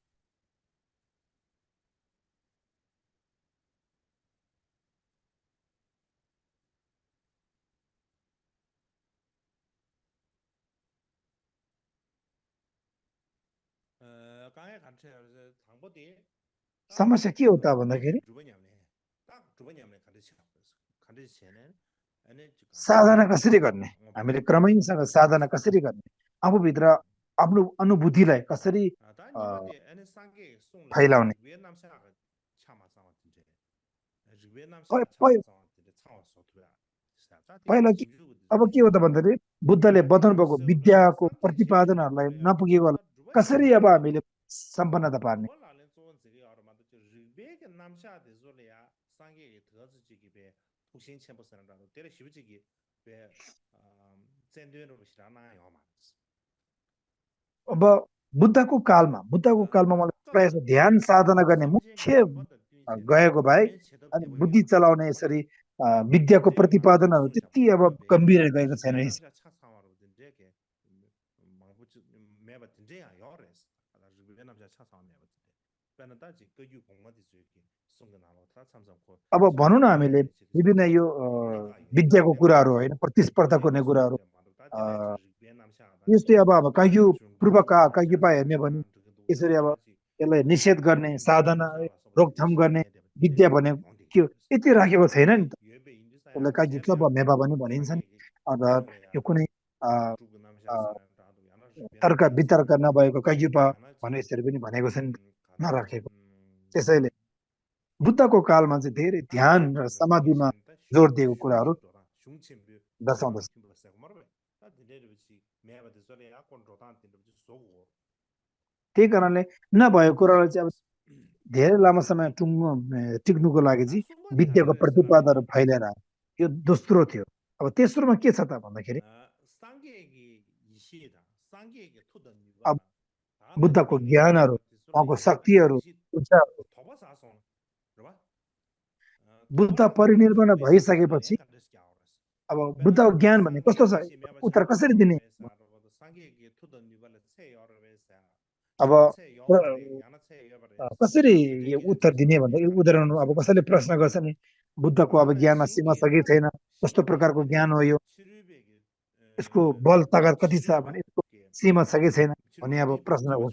समस्या के हो त भन्दाखेरि साधना कसरी गर्ने, हामीले क्रमैसँग साधना कसरी गर्ने, आफूभित्र आफ्नो अनुभूतिलाई कसरी फैलाउने। पहिला अब के हो त भन्दाखेरि बुद्धले बताउनु भएको विद्याको प्रतिपादनहरूलाई नपुगेको कसरी अब हामीले सम्पन्नता पार्ने। अब बुद्धको कालमा मलाई प्रायः ध्यान साधना गर्ने मुख्य गएको भए अनि बुद्धि चलाउने यसरी विद्याको प्रतिपादनहरू त्यति अब गम्भीर गएको छैन। अब भनौँ न हामीले विभिन्न यो विद्याको कुराहरू होइन, प्रतिस्पर्धा गर्ने कुराहरू यस्तै अब कहियो पूर्व कहिपा हेर्ने भने यसरी अब यसलाई निषेध गर्ने, साधना रोकथाम गर्ने विद्या भनेको के हो यति राखेको छैन नि त। यसलाई कहिले क्लब मेपा पनि भनिन्छ नि। अर्थात् यो कुनै तर्क वितर्क नभएको कहिपा भने यसरी पनि भनेको छ नि, नराखेको। त्यसैले बुद्धको कालमा चाहिँ धेरै ध्यान र समाधिमा जोड दिएको कुराहरू दर्शाउँदछ। त्यही कारणले नभएको कुरालाई चाहिँ अब धेरै लामो समय टिक्नुको लागि चाहिँ विद्याको प्रतिपादनहरू फैलिएर आयो। यो दोस्रो थियो। अब तेस्रोमा के छ त भन्दाखेरि अब बुद्धको ज्ञानहरू, उहाँको शक्तिहरू, बुद्ध परिनिर्वाण भइसकेपछि अब बुद्धको ज्ञान भन्ने कस्तो छ, उत्तर कसरी दिने। अब कसरी यो उत्तर दिने भन्दा यो उदाहरण अब कसैले प्रश्न गर्छ नि, बुद्धको अब ज्ञानमा सीमा छ कि छैन, कस्तो प्रकारको ज्ञान हो यो, यसको बल तागत कति छ भने यसको सीमा छ कि छैन भन्ने अब प्रश्न हो।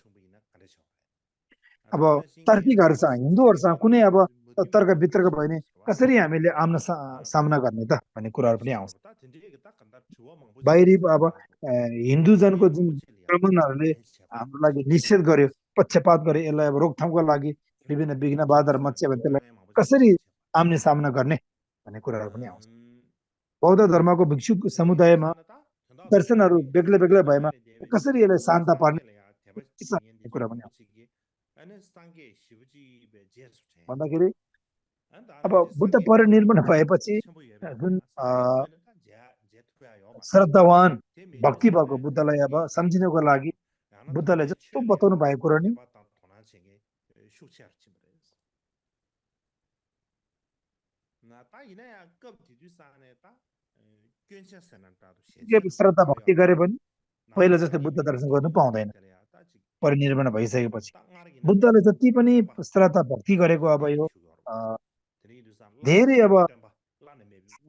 अब तार्किकहरूसँग, हिन्दूहरूसँग कुनै अब तर्क वितर्क भयो भने कसरी हामीले आम्न सामना गर्ने त भन्ने कुराहरू पनि आउँछ। बाहिरी अब हिन्दूजनको जुन प्रमाणहरूले हाम्रो लागि निषेध गर्यो, पक्षपात गर्यो, यसलाई अब रोकथामको लागि विभिन्न विघ्नबाधहरू मच्यो भने त्यसलाई कसरी आम्ने सामना गर्ने भन्ने कुराहरू पनि आउँछ। बौद्ध धर्मको भिक्षु समुदायमा दर्शनहरू बेग्लै बेग्लै भएमा कसरी यसलाई शान्त पार्ने कुरा पनि आउँछ। भन्दाखेरि अब बुद्ध परिनिर्वाण भएपछि जुन श्रद्धावान भक्ति भएको बुद्धलाई अब सम्झिनको लागि बुद्धले जस्तो बताउनु भएको कुरा नि श्रद्धा भक्ति गरे पनि पहिला जस्तै बुद्ध दर्शन गर्नु पाउँदैन। परिनिर्वाण भइसकेपछि बुद्धले जति पनि श्रद्धा भक्ति गरेको अब यो धेरै अब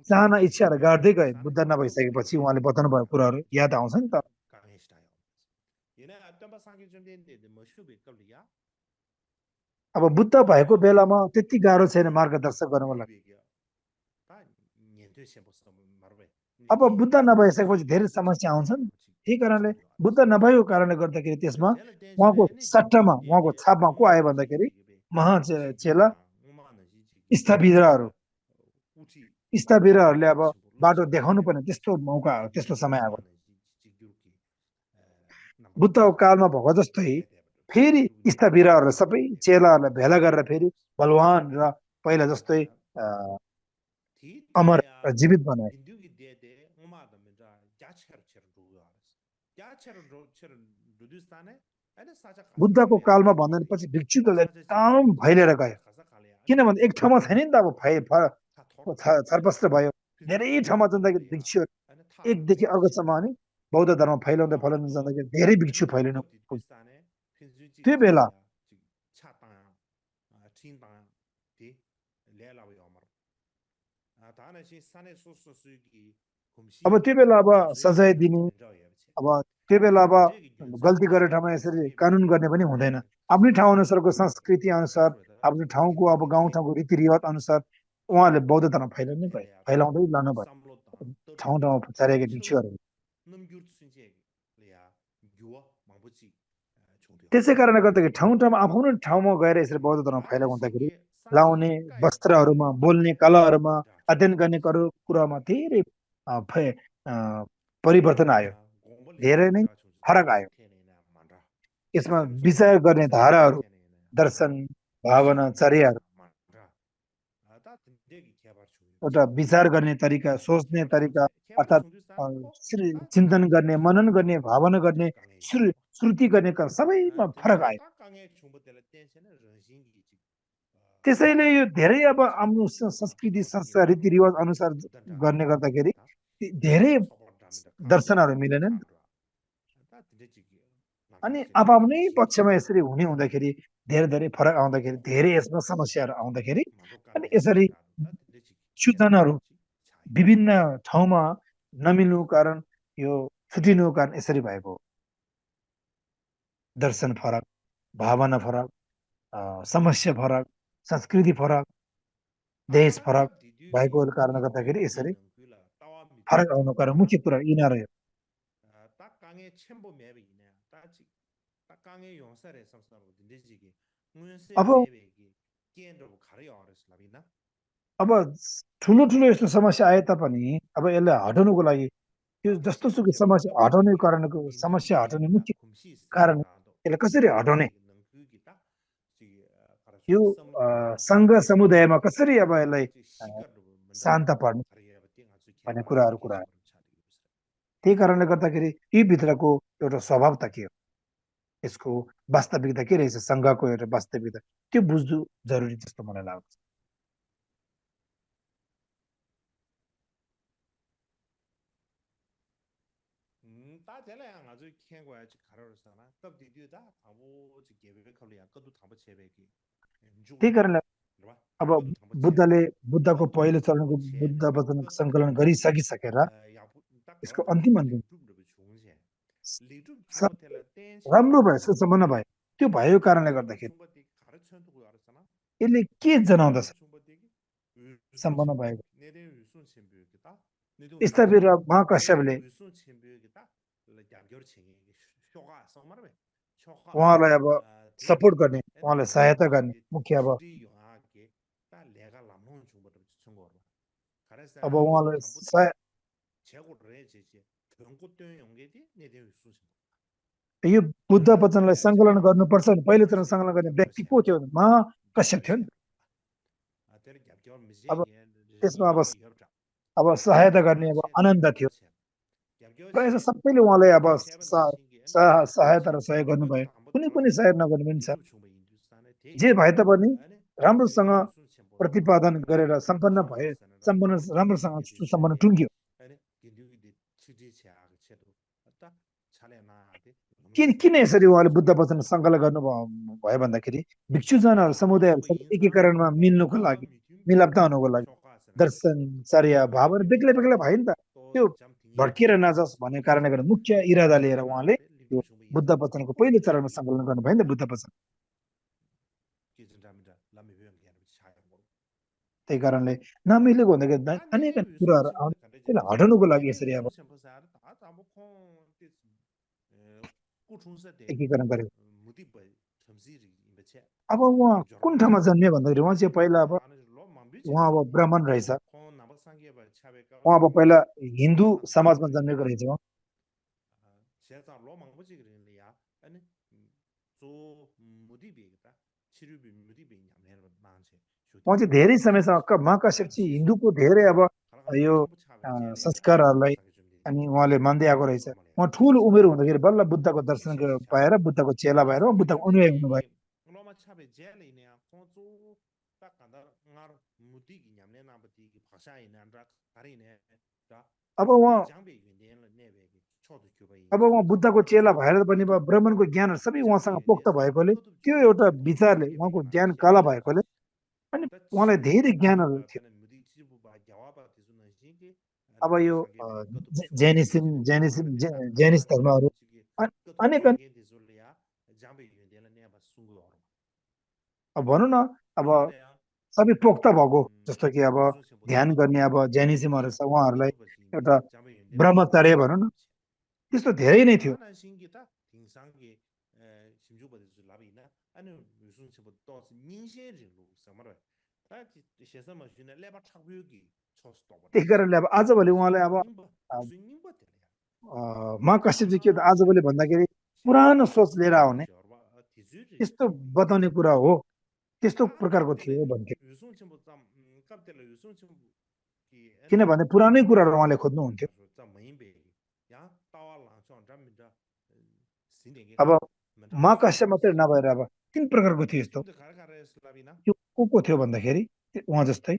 चाहना इच्छाहरू गाड्दै गए बुद्ध नभइसकेपछि उहाँले बताउनु भएको कुराहरू याद आउँछ नि त अब बुद्ध भएको बेलामा त्यति गाह्रो छैन मार्गदर्शन गर्नको लागि अब बुद्ध नभइसकेपछि धेरै समस्या आउँछन् त्यही कारणले बुद्ध नभएको कारणले गर्दाखेरि त्यसमा उहाँको सट्टामा उहाँको छापमा को आयो भन्दाखेरि महाचेला स्थविरहरूले अब बाटो देखाउनु पर्ने त्यस्तो मौका त्यस्तो समय आएको बुद्धको कालमा भएको जस्तै फेरि स्थविरहरूले सबै चेलाहरूलाई भेला गरेर फेरि बलवान र पहिला जस्तै अमर र जीवित बनाए बुद्धको कालमा भन्दाखेरि भिक्षुकहरूले एकदम भैलेर गयो किनभने एक ठाउँमा छैन नि त अब छरपस्ट भयो धेरै ठाउँमा जाँदाखेरि भिक्षुहरू एकदेखि अर्कोसम्म अनि बौद्ध धर्म फैलाउँदै जाँदाखेरि धेरै भिक्षु फैलिनु त्यो बेला अब त्यो बेला अब सजाय दिने अब त्यो बेला अब गल्ती गरेर ठाउँमा यसरी कानुन गर्ने पनि हुँदैन आफ्नै ठाउँ अनुसारको संस्कृति अनुसार आफ्नो ठाउँको अब गाउँठाउँको रीतिरिवाज अनुसार उहाँले बौद्ध धर्म फैलाउनै भयो फैलाउँदै लानु भयो ठाउँ ठाउँमा छरेका भिक्षुहरू त्यसै कारणले गर्दाखेरि ठाउँ ठाउँमा आफ्नो ठाउँमा गएर यसरी बौद्ध धर्म फैलाउ हुँदाखेरि लाउने वस्त्रहरूमा बोल्ने कलाहरूमा अध्ययन गर्ने कुरामा धेरै परिवर्तन आयो धेरै नै फरक आयो यसमा विचार गर्ने धाराहरू दर्शन भावना चर्याहरू एउटा विचार गर्ने तरिका सोच्ने तरिका अर्थात् चिन्तन गर्ने मनन गर्ने भावना गर्ने श्रुति गर्ने सबैमा फरक आयो त्यसैले यो धेरै अब आफ्नो संस्कृति संस्कार रीतिरिवाज अनुसार गर्ने गर्दाखेरि धेरै दर्शनहरू मिलेनन् अनि आफ्नै पक्षमा यसरी हुने हुँदाखेरि धेरै धेरै फरक आउँदाखेरि धेरै यसमा समस्याहरू आउँदाखेरि अनि यसरी सूचनाहरू विभिन्न ठाउँमा नमिल्नु कारण यो छुटिनुको कारण यसरी भएको दर्शन फरक भावना फरक समस्या फरक संस्कृति फरक देश फरक भएको कारणले गर्दाखेरि यसरी फरक आउनु कारण मुख्य कुरा यिनीहरू रह्यो अब ठुलो ठुलो यस्तो समस्या आए तापनि अब यसलाई हटाउनुको लागि यो जस्तो सुकै समस्या हटाउने कारणको समस्या हटाउने मुख्य कारण यसलाई कसरी हटाउने यो सङ्घ समुदायमा कसरी अब यसलाई शान्त पार्ने भन्ने कुरा त्यही कारणले गर्दाखेरि यी भित्रको एउटा स्वभाव त के हो यसको वास्तविकता के रहेछ सङ्घको एउटा वास्तविकता त्यो बुझ्नु जरुरी जस्तो मलाई लाग्छ त्यही कारणले अब बुद्धको पहिलो चरणको बुद्ध वचन सङ्कलन गरिसकिसकेर यसको अन्तिम राम्रो भयो सुसम्पन्न भयो त्यो भएको कारणले गर्दाखेरि यसले के जनाउँदछ सम्पन्न भएको स्थविर महाकश्यपले उहाँलाई अब सपोर्ट गर्ने उहाँलाई सहायता गर्ने मुख्य अब उहाँलाई यो बुद्ध वचनलाई सङ्कलन गर्नुपर्छ भने पहिलो चरण सङ्कलन गर्ने व्यक्ति को थियो महाकश्यप थियो नि अब त्यसमा अब सहायता गर्ने अब आनन्द थियो प्रायः सबैले उहाँलाई अब सहायता र सहयोग गर्नुभयो कुनै सहयोग नगर्नु पनि छ जे भए तापनि राम्रोसँग प्रतिपादन गरेर सम्पन्न राम्रोसँग सुसम्पन्न टुङ्ग्यो किन यसरी उहाँले बुद्ध वचन सङ्कलन गर्नुभयो भन्दाखेरि भिक्षुजनहरू समुदायहरू एकीकरणमा मिल्नुको लागि मिलाप हुनुको लागि दर्शन चर्या भावना बेग्लै बेग्लै भयो नि त त्यो भड्किएर नजाओस् भन्ने कारणले गर्दा मुख्य इरादा लिएर उहाँले यो बुद्ध वचनको पहिलो चरणमा सङ्कलन गर्नुभयो नि त बुद्ध वचन त्यही कारणले नमिलेको हुँदाखेरि अनेक कुराहरू आउँछ त्यसलाई हटाउनुको लागि यसरी अब एकीकरण गर्यो अब उहाँ कुन ठाउँमा जन्मियो भन्दाखेरि उहाँ चाहिँ पहिला अब उहाँ अब ब्राह्मण रहेछ उहाँ अब पहिला हिन्दू समाजमा जन्मेको रहेछ उहाँ उहाँ चाहिँ धेरै समयसम्म महाकाश्यप चाहिँ हिन्दूको धेरै अब यो संस्कारहरूलाई अनि उहाँले मान्दै आएको रहेछ उहाँ ठुलो उमेर हुँदाखेरि बल्ल बुद्धको दर्शन पाएर बुद्धको चेला भएर बुद्धको अनुयायी हुनुभयो अब उहाँ बुद्धको चेला भएर पनि ब्राह्मणको ज्ञानहरू सबै उहाँसँग पोख्त भएकोले त्यो एउटा विचारले उहाँको ज्ञान कला भएकोले अनि उहाँलाई धेरै ज्ञानहरू थियो अब यो जैनिस धर्महरू अनेक अब भनौँ न अब सबै पोख्त भएको जस्तो कि अब ध्यान गर्ने अब जैनिज्महरू छ उहाँहरूलाई एउटा ब्रह्मचर्य भनौँ न त्यस्तो धेरै नै थियो त्यही कारणले अब आजभोलि उहाँलाई अब महाकाश्यप चाहिँ के आजभोलि भन्दाखेरि पुरानो सोच लिएर आउने त्यस्तो बताउने कुरा हो त्यस्तो प्रकारको थियो भन्थ्यो किनभने पुरानै कुराहरू उहाँले खोज्नुहुन्थ्यो अब महाकाश्यप मात्रै नभएर अब तीन प्रकारको थियो यस्तो त्यो को थियो भन्दाखेरि उहाँ जस्तै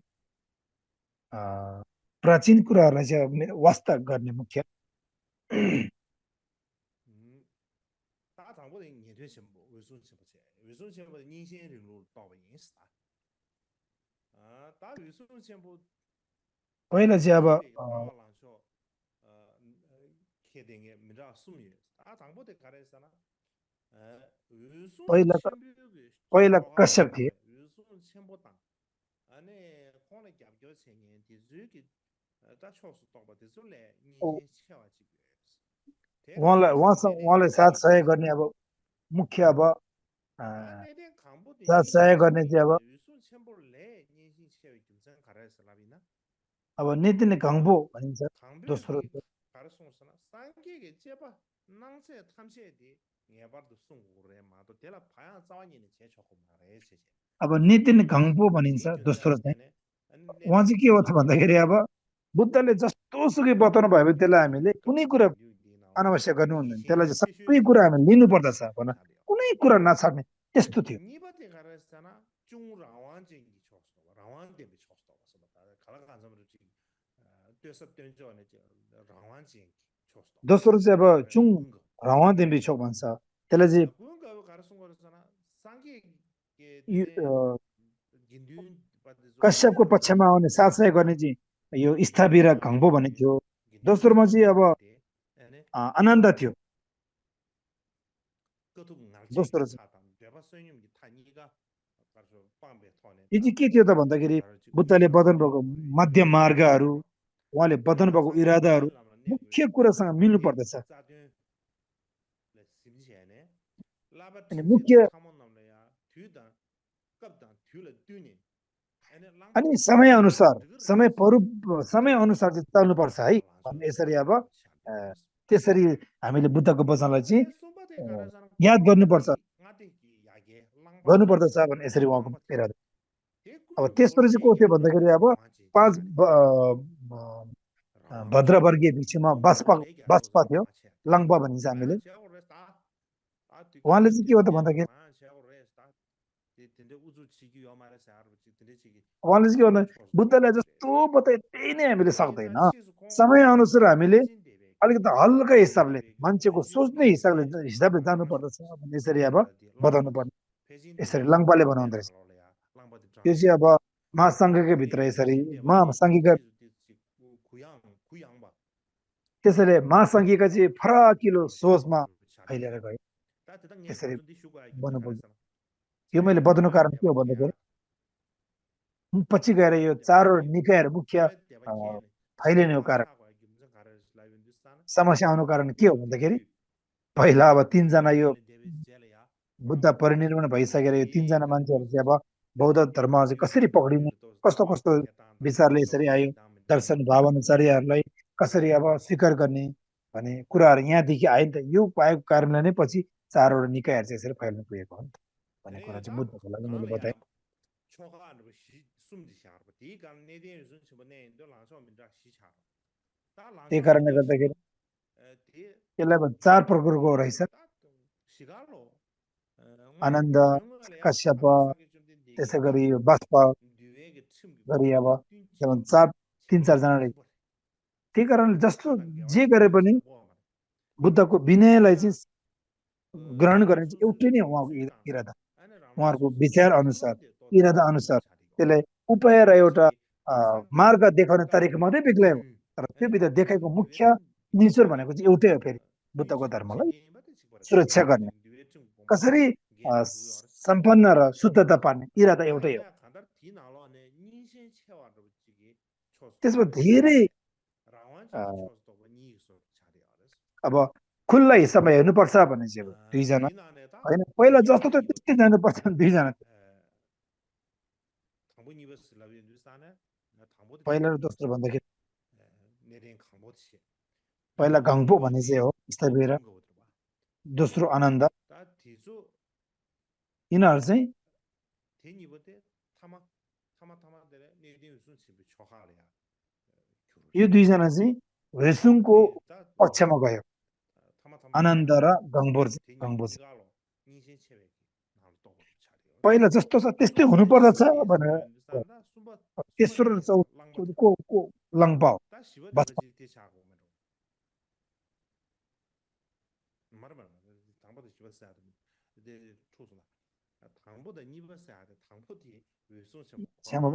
प्राचीन कुराहरूलाई चाहिँ वास्ता गर्ने मुख्य पहिला चाहिँ अब पहिला कश्यप थिए उहाँलाई साथ सहयोग गर्ने अब मुख्य अब साथ सहयोग गर्ने चाहिँ अब नेतिने घाङ्बो भनिन्छ दोस्रो अब नितिन घाङ्बो भनिन्छ दोस्रो चाहिँ उहाँ चाहिँ के हो त भन्दाखेरि अब बुद्धले जस्तो सुकै बताउनु भयो भने त्यसलाई हामीले कुनै कुरा अनावश्यक गर्नु हुँदैन त्यसलाई चाहिँ सबै कुरा हामीले लिनुपर्दछ भन कुनै कुरा नछाड्ने त्यस्तो थियो दोस्रो चाहिँ अब चुङ रावा देम्बी छोक भन्छ त्यसलाई चाहिँ कश्यपको पक्षमा आउने साथसाय गर्ने चाहिँ यो स्थावीर घाङ्बो भन्ने थियो दोस्रोमा चाहिँ अब आनन्द थियो दोस्रो चाहिँ यो चाहिँ के थियो त भन्दाखेरि बुद्धले बताउनु भएको मध्य मार्गहरू उहाँले बताउनु भएको इरादाहरू मुख्य कुरासँग मिल्नु पर्दछ अनि मुख्य अनि समय अनुसार समय चाहिँ चल्नुपर्छ है भन्ने यसरी अब त्यसरी हामीले बुद्धको वचनलाई चाहिँ याद गर्नुपर्दछ भन्ने यसरी उहाँको इरादा अब त्यसपछि चाहिँ को थियो भन्दाखेरि अब 5 भद्रवर्गीय भिक्षुमा बास्पा थियो लङ्बा भनिन्छ हामीले उहाँले चाहिँ के हो त भन्दाखेरि उहाँले चाहिँ के भन्दा बुद्धले जस्तो बताए त्यही नै हामीले सक्दैन समय अनुसार हामीले अलिकति हल्का हिसाबले मान्छेको सोच्ने हिसाबले जानु पर्दछ यसरी अब बताउनु पर्ने यसरी लङ्बाले बनाउँदो रहेछ त्यो चाहिँ अब महासङ्घकै भित्र यसरी महासङ्घिका त्यसैले महासङ्घिका चाहिँ फराकिलो सोचमा फैलिएर गयो त्यसरी बन्नु पुग्यो यो मैले बताउनु कारण के हो भन्दाखेरि पछि गएर यो चारवटा निकायहरू मुख्य फैलिने हो कारण समस्या आउनु कारण के हो भन्दाखेरि पहिला अब 3 जना यो बुद्ध परिनिर्वाण भइसकेर यो 3 जना मान्छेहरू चाहिँ अब बौद्ध धर्म चाहिँ कसरी पक्रिने कस्तो कस्तो विचारले यसरी आयो दर्शन भावनाचार्यहरूलाई कसरी अब स्वीकार गर्ने भन्ने कुराहरू यहाँदेखि आयो नि त यो पाएको कारणले नै पछि चारवटा निकायहरू चाहिँ यसरी फैल्न पुगेको हो नि त भन्ने कुरा चाहिँ बुद्धको लागि मैले बताएँ त्यही कारणले गर्दाखेरि यसलाई चार प्रकारको रहेछ आनन्द कश्यप त्यसै गरी यो बाष्प गरी अब 3-4 जना रहेछ त्यही कारणले जस्तो जे गरे पनि बुद्धको विनयलाई चाहिँ ग्रहण गर्ने चाहिँ एउटै नै उहाँको इरादा उहाँहरूको विचार अनुसार इरादा अनुसार त्यसलाई उपाय र एउटा मार्ग देखाउने तरिका मात्रै बेग्लै हो तर त्यो भित्र देखाएको मुख्य नेचर भनेको चाहिँ एउटै हो फेरि बुद्धको धर्मलाई सुरक्षा गर्ने कसरी सम्पन्न र शुद्धता पार्ने इरादा एउटै हो त्यसमा धेरै अब खुल्ला हिसाबमा हेर्नुपर्छ भने चाहिँ 2 जना होइन पहिला जस्तो त त्यस्तै जानुपर्छ 2 जना पहिला र दोस्रो भन्दाखेरि पहिला गङ्पो भन्ने चाहिँ हो स्थविर दोस्रो आनन्द यिनीहरू चाहिँ यो 2 जना चाहिँ वेसुङको पक्षमा गयो आनन्द र गङ्बो पहिला जस्तो छ त्यस्तै हुनुपर्दछ भनेर तेस्रो र चौथो लङ्पाओ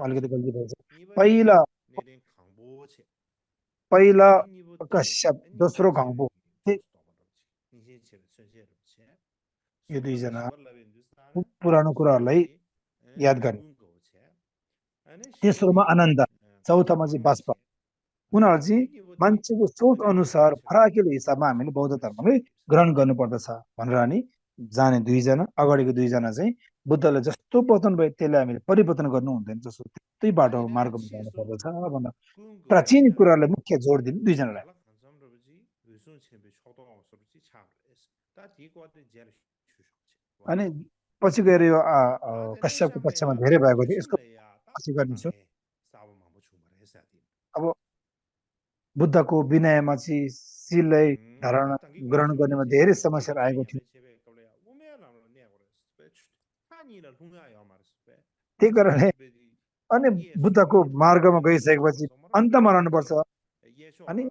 अलिकति गल्ती भएछ पहिला कश्यप दोस्रो गङ्बो यो 2 जना पुरानो कुराहरूलाई याद गर्ने तेस्रोमा आनन्द चौथोमा चाहिँ बाष्प उनीहरू चाहिँ मान्छेको सोच अनुसार फराकिलो हिसाबमा हामीले बौद्ध धर्मलाई ग्रहण गर्नुपर्दछ भनेर अनि जाने 2 जना अगाडिको 2 जना चाहिँ बुद्धले जस्तो वचन भयो त्यसलाई हामीले परिवर्तन गर्नु हुँदैन जस्तो त्यही बाटो मार्गमा जानु पर्दछ भनेर प्राचीन कुरालाई मुख्य जोड दिने 2 जनालाई अनि पछि गएर यो कश्यपको पक्षमा धेरै भएको थियो यसको पछि गर्नेछु अब बुद्धको विनयमा चाहिँ शीललाई धारणा ग्रहण गर्नेमा धेरै समस्याहरू आएको थियो त्यही कारणले अनि बुद्धको मार्गमा गइसकेपछि अन्तमा रहनुपर्छ अनि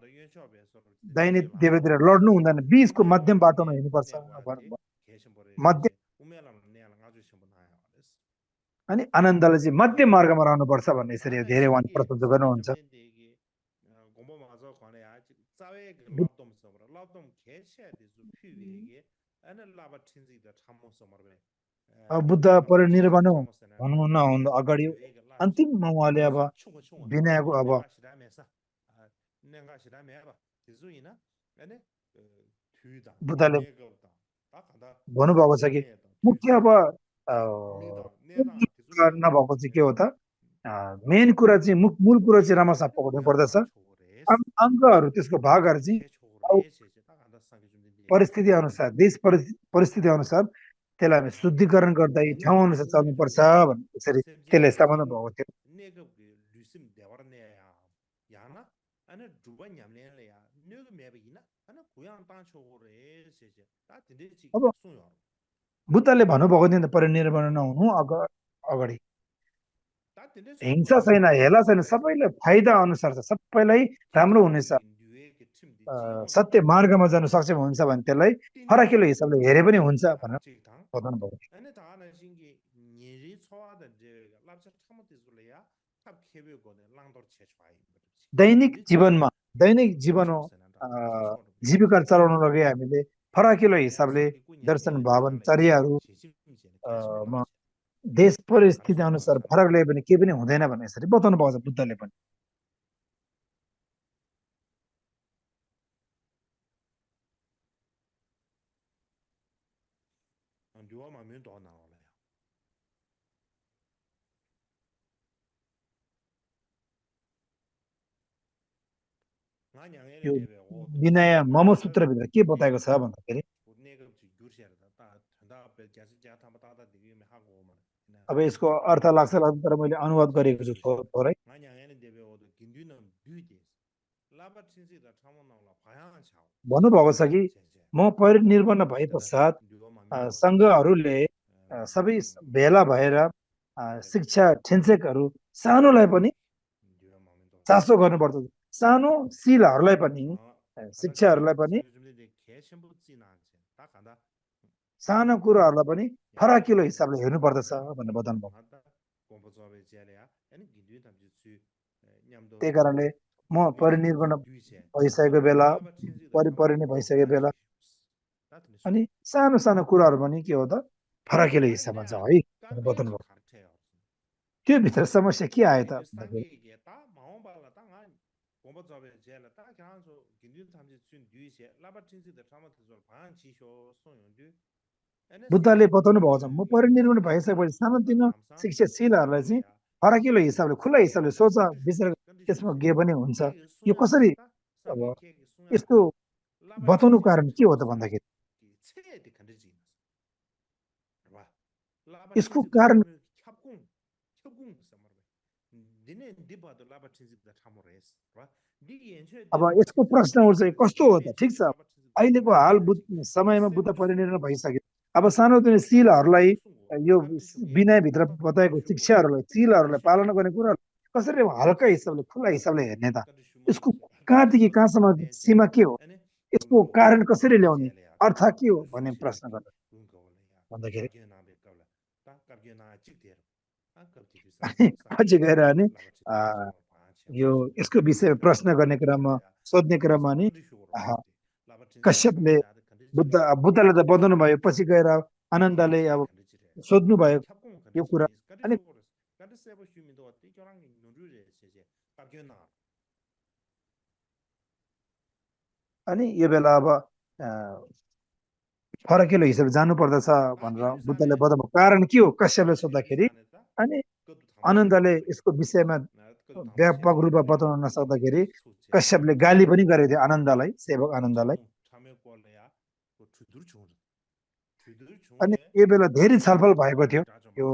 दाहिने देवतिर लड्नु हुँदैन बीचको मध्यम बाटोमा हिँड्नुपर्छ मध्य अनि आनन्दले चाहिँ मध्य मार्गमा रहनुपर्छ भन्ने यसरी धेरै उहाँले प्रशंसा गर्नुहुन्छ बुद्ध परिनिर्वाण हुनु नहुनु अगाडि अन्तिममा उहाँले अब विनयको अब बुद्धले भन्नुभएको छ कि मुख्य अब नभएको चाहिँ के हो त मेन कुरा चाहिँ मूल कुरा चाहिँ राम्रोसँग पकाउनु पर्दछ अङ्गहरू त्यसको भागहरू चाहिँ परिस्थिति अनुसार देश परिस्थिति अनुसार त्यसलाई हामी शुद्धिकरण गर्दै ठाउँ अनुसार चल्नुपर्छ भन्ने यसरी त्यसले सम्बन्ध भएको थियो अब बुद्धले भन्नुभएको थियो नि परिनिर्वाण नहुनु अगाडि हिंसा छैन हेला छैन सबैलाई फाइदा अनुसार छ सबैलाई राम्रो हुनेछ सत्य मार्गमा जानु सक्षम हुन्छ भने त्यसलाई फराकिलो हिसाबले हेरे पनि हुन्छ भनेर बताउनु भएको थियो दैनिक जीवनमा जीविका चलाउन लागि हामीले फराकिलो हिसाबले दर्शन भावन चर्याहरू देश परिस्थिति अनुसार फरक ल्याए पनि केही पनि हुँदैन भन्ने यसरी बताउनु भएको छ बुद्धले पनि यो विनय मम सूत्रभित्र के बताएको छ भन्दाखेरि अब यसको अर्थ लाग्छ तर मैले अनुवाद गरेको छु थोरै भन्नुभएको छ कि म परिनिर्वाण भए पश्चात सङ्घहरूले सबै भेला भएर शिक्षा ठेन्सेकहरू सानोलाई पनि चासो गर्नुपर्छ सानो सिलहरूलाई पनि शिक्षाहरूलाई पनि सानो कुराहरूलाई पनि फराकिलो हिसाबले हेर्नु पर्दछ भनेर बताउनु भयो त्यही कारणले म परिनिर्वाण भइसकेको बेला परिपरिने भइसकेको बेला अनि सानो सानो कुराहरू पनि के हो त फराकिलो हिसाबमा छ है भनेर बताउनु भयो त्यो भित्र समस्या के आयो त बुद्धले बताउनु भएको छ म परिनिर्वाण भइसकेपछि सानोतिनो शिक्षाशीलहरूलाई चाहिँ फराकिलो हिसाबले खुल्ला हिसाबले सोच विचार त्यसमा के पनि हुन्छ यो कसरी अब यस्तो बताउनु कारण के हो त भन्दाखेरि यसको कारण अब यसको प्रश्न उठ्छ कस्तो हो त ठिक छ अहिलेको हाल समयमा बुद्ध परिनिर्वाण भइसक्यो अब सानोतिनो सिलहरूलाई यो विनयभित्र बताएको शिक्षाहरूलाई सिलहरूलाई पालना गर्ने कुराहरू कसरी हल्का हिसाबले खुल्ला हिसाबले हेर्ने त यसको कहाँदेखि कहाँसम्म सीमा के हो यसको कारण कसरी ल्याउने अर्थ के हो भन्ने प्रश्न गर्दा भन्दाखेरि पछि गएर अनि यो यसको विषय प्रश्न गर्ने क्रममा सोध्ने क्रममा नि कश्यपले बुद्धले त बताउनु भयो पछि गएर आनन्दले अब सोध्नु भयो यो कुरा अनि यो बेला अब फरकिलो हिसाबले जानु पर्दछ भनेर बुद्धले बताउनु कारण के हो कश्यपले सोद्धाखेरि अनि आनन्दले यसको विषयमा व्यापक रूपमा बताउन नसक्दाखेरि कश्यपले गाली पनि गरेको थियो आनन्दलाई सेवक आनन्दलाई अनि यो बेला धेरै छलफल भएको थियो यो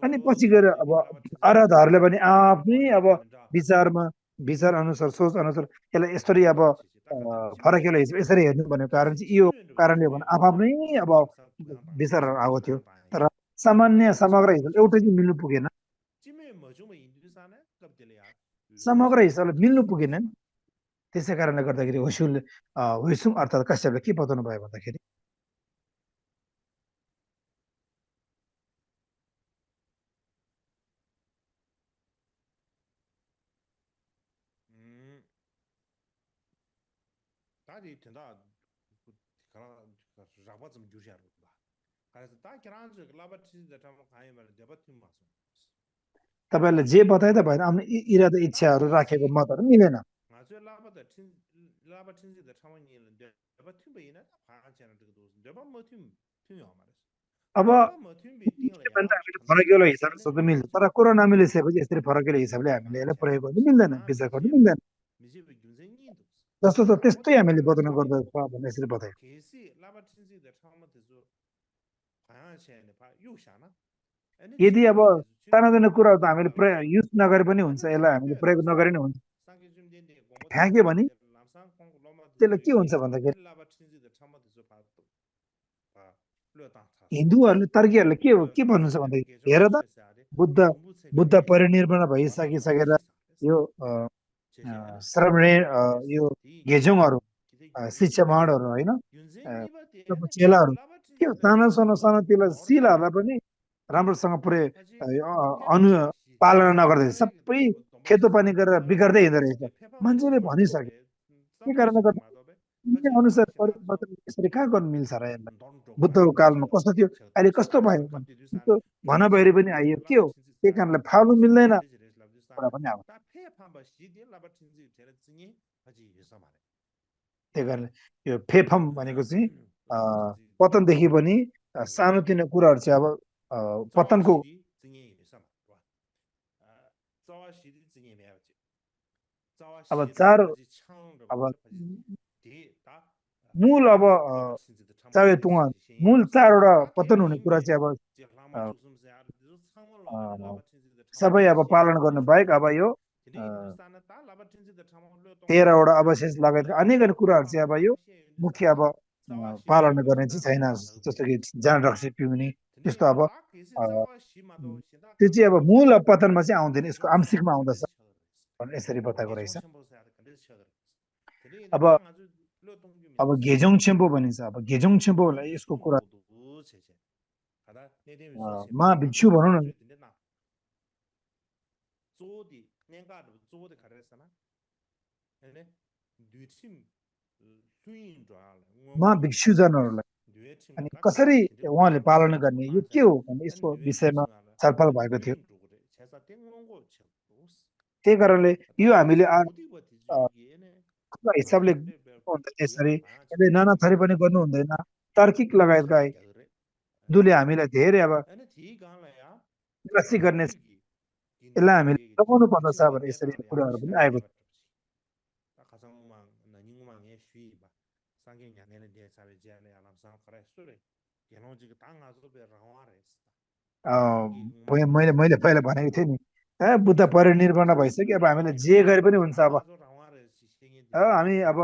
अनि पछि गएर अब आराधहरूले पनि आफ्नै अब विचार अनुसार सोच अनुसार यसलाई यसरी अब फरकिलो यसरी हेर्नु भनेको कारण चाहिँ यो कारणले भने आफ्नै अब विचारहरू आएको थियो तर सामान्य समग्र हिसाबले एउटै चाहिँ मिल्नु पुगेन समग्र हिसाबले मिल्नु पुगेन त्यसै कारणले गर्दाखेरि हुइसुङ अर्थात् कश्यपले के बताउनु भयो भन्दाखेरि तपाईँले जे बताए त भएन आफ्नो इरादा इच्छाहरू राखेको मतहरू मिलेन अब फरकिलो हिसाबले सोध्नु मिल्छ तर कुरा नमिलिसकेपछि यसरी फरकिलो हिसाबले हामीले यसलाई प्रयोग गर्नु मिल्दैन विचार गर्नु मिल्दैन जस्तो त त्यस्तै हामीले बताउनु गर्दछ भन्ने यसरी बतायो यदि अब सानोतिनो कुराहरू त हामीले युज नगरे पनि हुन्छ यसलाई हामीले प्रयोग नगरे नै हुन्छ फ्याँक्यो भने त्यसले के हुन्छ भन्दाखेरि हिन्दूहरूले तर्कीहरूले के भन्नुहुन्छ भन्दाखेरि हेर त बुद्ध परिनिर्वाण भइसकिसकेर यो श्रमणे यो घेजोङहरू शिक्षामाणहरू होइन अब चेलाहरू के हो, सानो सानो सानो तिला शिलाहरूलाई पनि राम्रोसँग पुरै अनु पालना नगर्दै सबै खेतोपानी गरेर बिगार्दै हिँड्दो रहेछ। मान्छेले भनिसक्यो, के कारणले गर्दा यिनै अनुसार परिवर्तन यसरी कहाँ गर्नु मिल्छ र यसलाई? बुद्धको कालमा कस्तो थियो, अहिले कस्तो भयो भने त्यस्तो भनाबहिरी पनि आइयो, के हो त्यही कारणले फाल्नु मिल्दैन कुरा पनि आउँछ। त्यही कारणले यो फेफम भनेको चाहिँ पतनदेखि पनि सानोतिनो कुराहरू चाहिँ अब पतनको अब चार अब मूल अब चाहे तुवा मूल चारवटा पतन हुने कुरा चाहिँ अब सबै अब पालन गर्नु बाहेक अब यो 13वटा अवशेष लगायतका अनेक कुराहरू चाहिँ अब यो मुख्य अब पालन गर्ने चाहिँ छैन, जस्तो कि जाँड रक्सी पिउने त्यस्तो अब त्यो चाहिँ अब मूल पतनमा चाहिँ आउँदैन, यसको आंशिकमा आउँदछ भनेर यसरी बताएको रहेछ। अब गेजोङ छेम्पो भनिन्छ। अब गेजोङ छेम्पोलाई यसको कुरा महाभिक्षु भनौँ न, महाभिक्षुजनहरूलाई अनि कसरी उहाँले पालना गर्ने यो के हो भने यसको विषयमा छलफल भएको थियो। त्यही कारणले यो हामीले हिसाबले यसरी नाना थरी पनि गर्नु हुँदैन। तार्किक लगायतका दुले हामीलाई धेरै अब गर्ने यसलाई हामीले लगाउनु पर्दछ भने यसरी कुराहरू पनि आएको छ। मैले पहिला भनेको थिएँ नि, बुद्ध परिनिर्वाण भइसक्यो, अब हामीले जे गरे पनि हुन्छ। अब हामी अब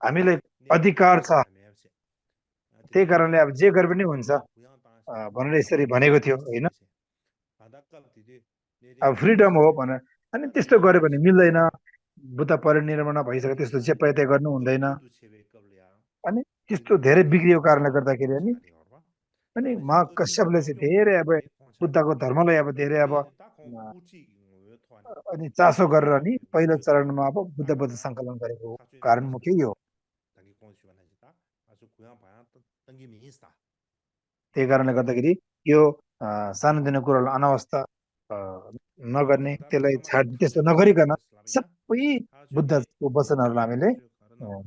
हामीलाई अधिकार छ, त्यही कारणले अब जे गरे पनि हुन्छ भनेर यसरी भनेको थियो होइन। अब फ्रिडम हो भनेर अनि त्यस्तो गर्यो भने मिल्दैन। बुद्ध परिनिर्वाण भइसक्यो, त्यस्तो चेपाइते गर्नु हुँदैन। अनि त्यस्तो धेरै बिग्रियो कारणले गर्दाखेरि अनि महाकश्यपले चाहिँ धेरै अब बुद्धको धर्मलाई अब धेरै अब अनि चासो गरेर नि पहिलो चरणमा अब बुद्ध सङ्कलन गरेको कारण मुख्य यो हो। त्यही कारणले गर्दाखेरि यो सानोतिनो कुरालाई अनावस्था नगर्ने, त्यसलाई छाड त्यस्तो नगरिकन सबै बुद्धको वचनहरूलाई हामीले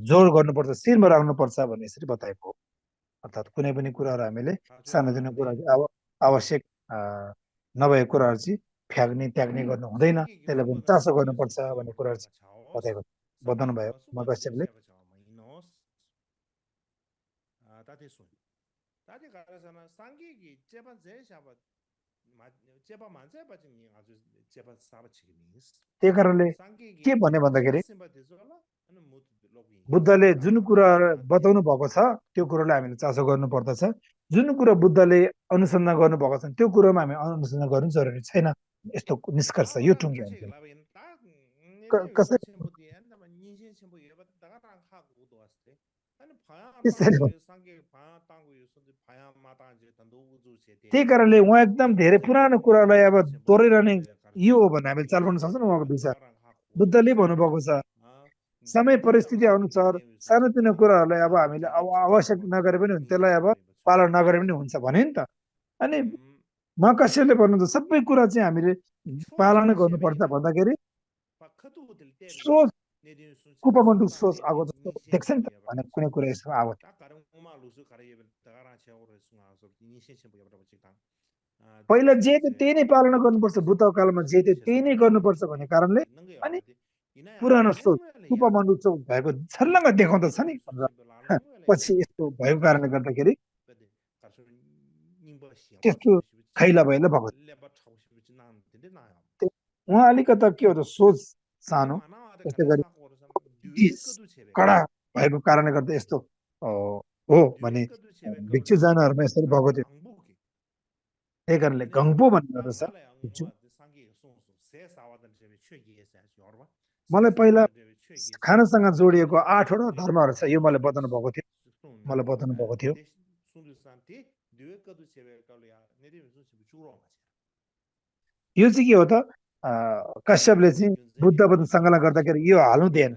जोड गर्नुपर्छ, शिरमा राख्नुपर्छ भन्ने यसरी बताएको हो। अर्थात् कुनै पनि कुराहरू हामीले सानोतिनो कुरा अब आवश्यक नभएको कुराहरू चाहिँ फ्याँक्ने त्याग्ने गर्नु हुँदैन, त्यसलाई पनि चासो गर्नुपर्छ भन्ने कुराहरू चाहिँ बताएको बताउनु भयो महाकश्यपले। त्यही कारणले के भन्ने भन्दाखेरि बुद्धले जुन कुरा बताउनु भएको छ त्यो कुरोलाई हामीले चासो गर्नु पर्दछ। जुन कुरो बुद्धले अनुसन्धान गर्नुभएको छ त्यो कुरोमा हामी अनुसन्धान गर्नु जरुरी छैन, यस्तो निष्कर्ष यो टुङ्ग्यो। त्यही कारणले उहाँ एकदम धेरै पुरानो कुरालाई अब दोहोऱ्याइरहने यो हो भने हामीले चाल पाउन सक्छौँ। उहाँको विचार बुद्धले भन्नुभएको छ, समय परिस्थिति अनुसार सानोतिनो कुराहरूलाई अब हामीले आवश्यक नगरे पनि हुन्छ, त्यसलाई अब पालन नगरे पनि हुन्छ भने नि त। अनि महाकश्यपले भन्नुहुन्छ सबै कुरा चाहिँ हामीले पालना गर्नुपर्छ भन्दाखेरि सोच कुपमण्डु सोच आएको जस्तो देख्छ नि त, भने कुनै कुरा यसमा आएको पहिला जे थियो त्यही नै पालना गर्नुपर्छ, बुद्धको कालमा जे थियो त्यही नै गर्नुपर्छ भन्ने कारणले अनि पुरानो सोच कुपमण्डु सोच भएको छर्लङ्ग देखाउँदछ नि। पछि यस्तो भएको कारणले गर्दाखेरि त्यस्तो खैला भैला भएको उहाँ अलिकता के हो त सोच सानो, त्यसै गरी कडा भएको कारणले गर्दा यस्तो हो भने भिक्षुजनहरूमा यसरी भएको थियो। त्यही कारणले गङ्पो भन्ने रहेछ भिक्षु। मलाई पहिला खानासँग जोडिएको 8वटा धर्महरू छ, यो मलाई बताउनु भएको थियो, यो चाहिँ के हो त कश्यपले चाहिँ बुद्ध वचन सङ्कलन गर्दाखेरि यो हाल्नु दिएन।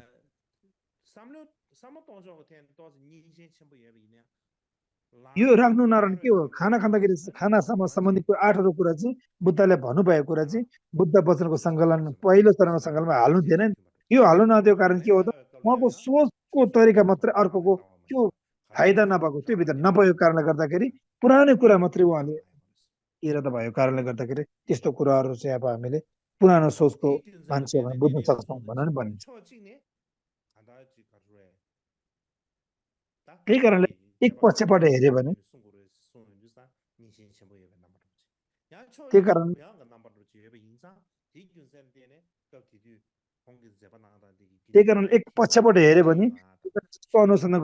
यो राख्नु नराख्नु के हो, खाना खाँदाखेरि खानासँग सम्बन्धित 8वटा कुरा चाहिँ बुद्धले भन्नुभएको कुरा चाहिँ बुद्ध वचनको सङ्कलन पहिलो चरणको सङ्कलनमा हाल्नु दिएन नि। यो हाल्नु नदिएको कारण के हो त, उहाँको सोचको तरिका मात्रै अर्कोको त्यो फाइदा नभएको, त्यो भित्र नभएको कारणले गर्दाखेरि पुरानो कुरा मात्रै उहाँले इरादा भएको कारणले गर्दाखेरि त्यस्तो कुराहरू चाहिँ अब हामीले पुरानो सोचको मान्छे भने बुझ्न सक्छौँ भनेर नि भनिन्छ। त्यही कारणले एक पक्षबाट हेऱ्यो भने त्यही कारण एक पक्षबाट हेऱ्यो भने अनुसन्धान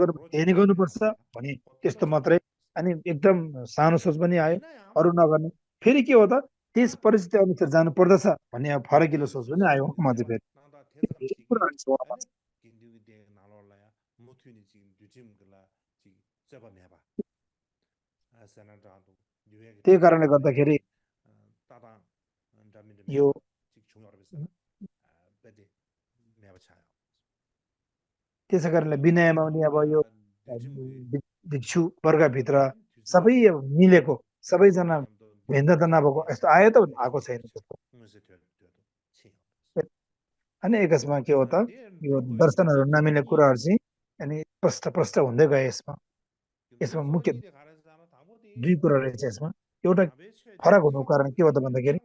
गर्नुपर्छ भने त्यस्तो मात्रै, अनि एकदम सानो सोच पनि आयो अरू नगर्ने, फेरि के हो त त्यस परिस्थिति अनुसार जानु पर्दछ भन्ने फरकिलो सोच पनि आयो म चाहिँ फेरि त्यही कारणले गर्दाखेरि यो त्यसै कारणले विनयमा पनि अब यो भिक्षु वर्गभित्र सबै मिलेको, सबैजना भिन्नता नभएको यस्तो आयो त आएको छैन त्यस्तो। अनि एकसमा के हो त यो दर्शनहरू नमिल्ने कुराहरू चाहिँ अनि प्रष्ट हुँदै गए। यसमा मुख्य 2 कुरा रहेछ। यसमा एउटा फरक हुनुको कारण के हो त भन्दाखेरि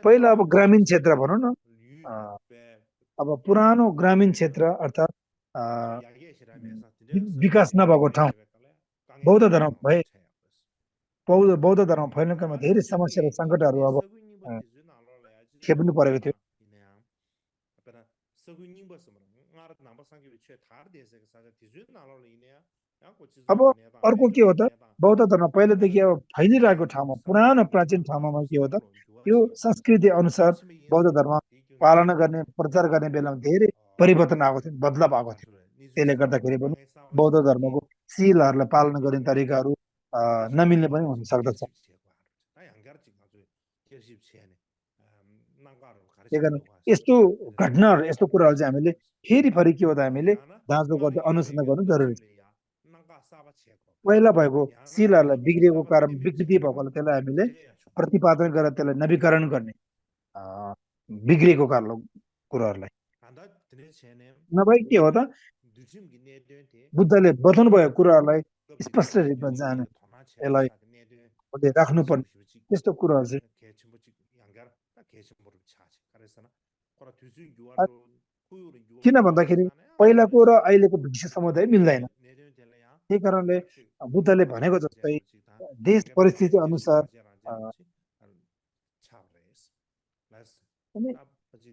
पहिला अब ग्रामीण क्षेत्र भनौँ न, अब पुरानो ग्रामीण क्षेत्र अर्थात् विकास नभएको ठाउँ बौद्ध धर्म भए, बौद्ध धर्म फैलनुमा धेरै समस्या र सङ्कटहरू अब खेप्नु परेको थियो। अब अर्को के हो त बौद्ध धर्म पहिलेदेखि अब फैलिरहेको ठाउँमा, पुरानो प्राचीन ठाउँमा के हो त यो संस्कृति अनुसार बौद्ध धर्म पालना गर्ने प्रचार गर्ने बेलामा धेरै परिवर्तन आएको थियो, बदलाव आएको थियो। त्यसले गर्दाखेरि पनि बौद्ध धर्मको शीलहरूलाई पालना गर्ने तरिकाहरू नमिल्ने पनि हुन सक्दछ। त्यही कारण यस्तो घटनाहरू, यस्तो कुराहरू चाहिँ हामीले फेरि के हो त हामीले जाँचो गर्दै अनुसन्धान गर्नु जरुरी छ। पहिला भएको शीलहरूलाई बिग्रिएको कारण, विकृति भएकोले त्यसलाई हामीले प्रतिपादन गरेर त्यसलाई नवीकरण गर्ने, बिग्रिएको कुराहरूलाई नभए के हो त बुद्धले बताउनु भएको कुराहरूलाई स्पष्ट रूपमा जाने यसलाई राख्नुपर्ने त्यस्तो कुराहरू चाहिँ किन भन्दाखेरि पहिलाको र अहिलेको भिक्षु समुदाय मिल्दैन। त्यही कारणले बुद्धले भनेको जस्तै देश परिस्थिति अनुसार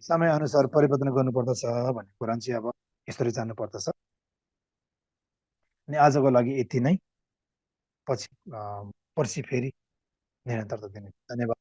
समय अनुसार परिवर्तन गर्नुपर्दछ भन्ने कुरा चाहिँ अब यसरी जानु पर्दछ। अनि आजको लागि यति नै, पर्सि फेरि निरन्तरता दिने। धन्यवाद।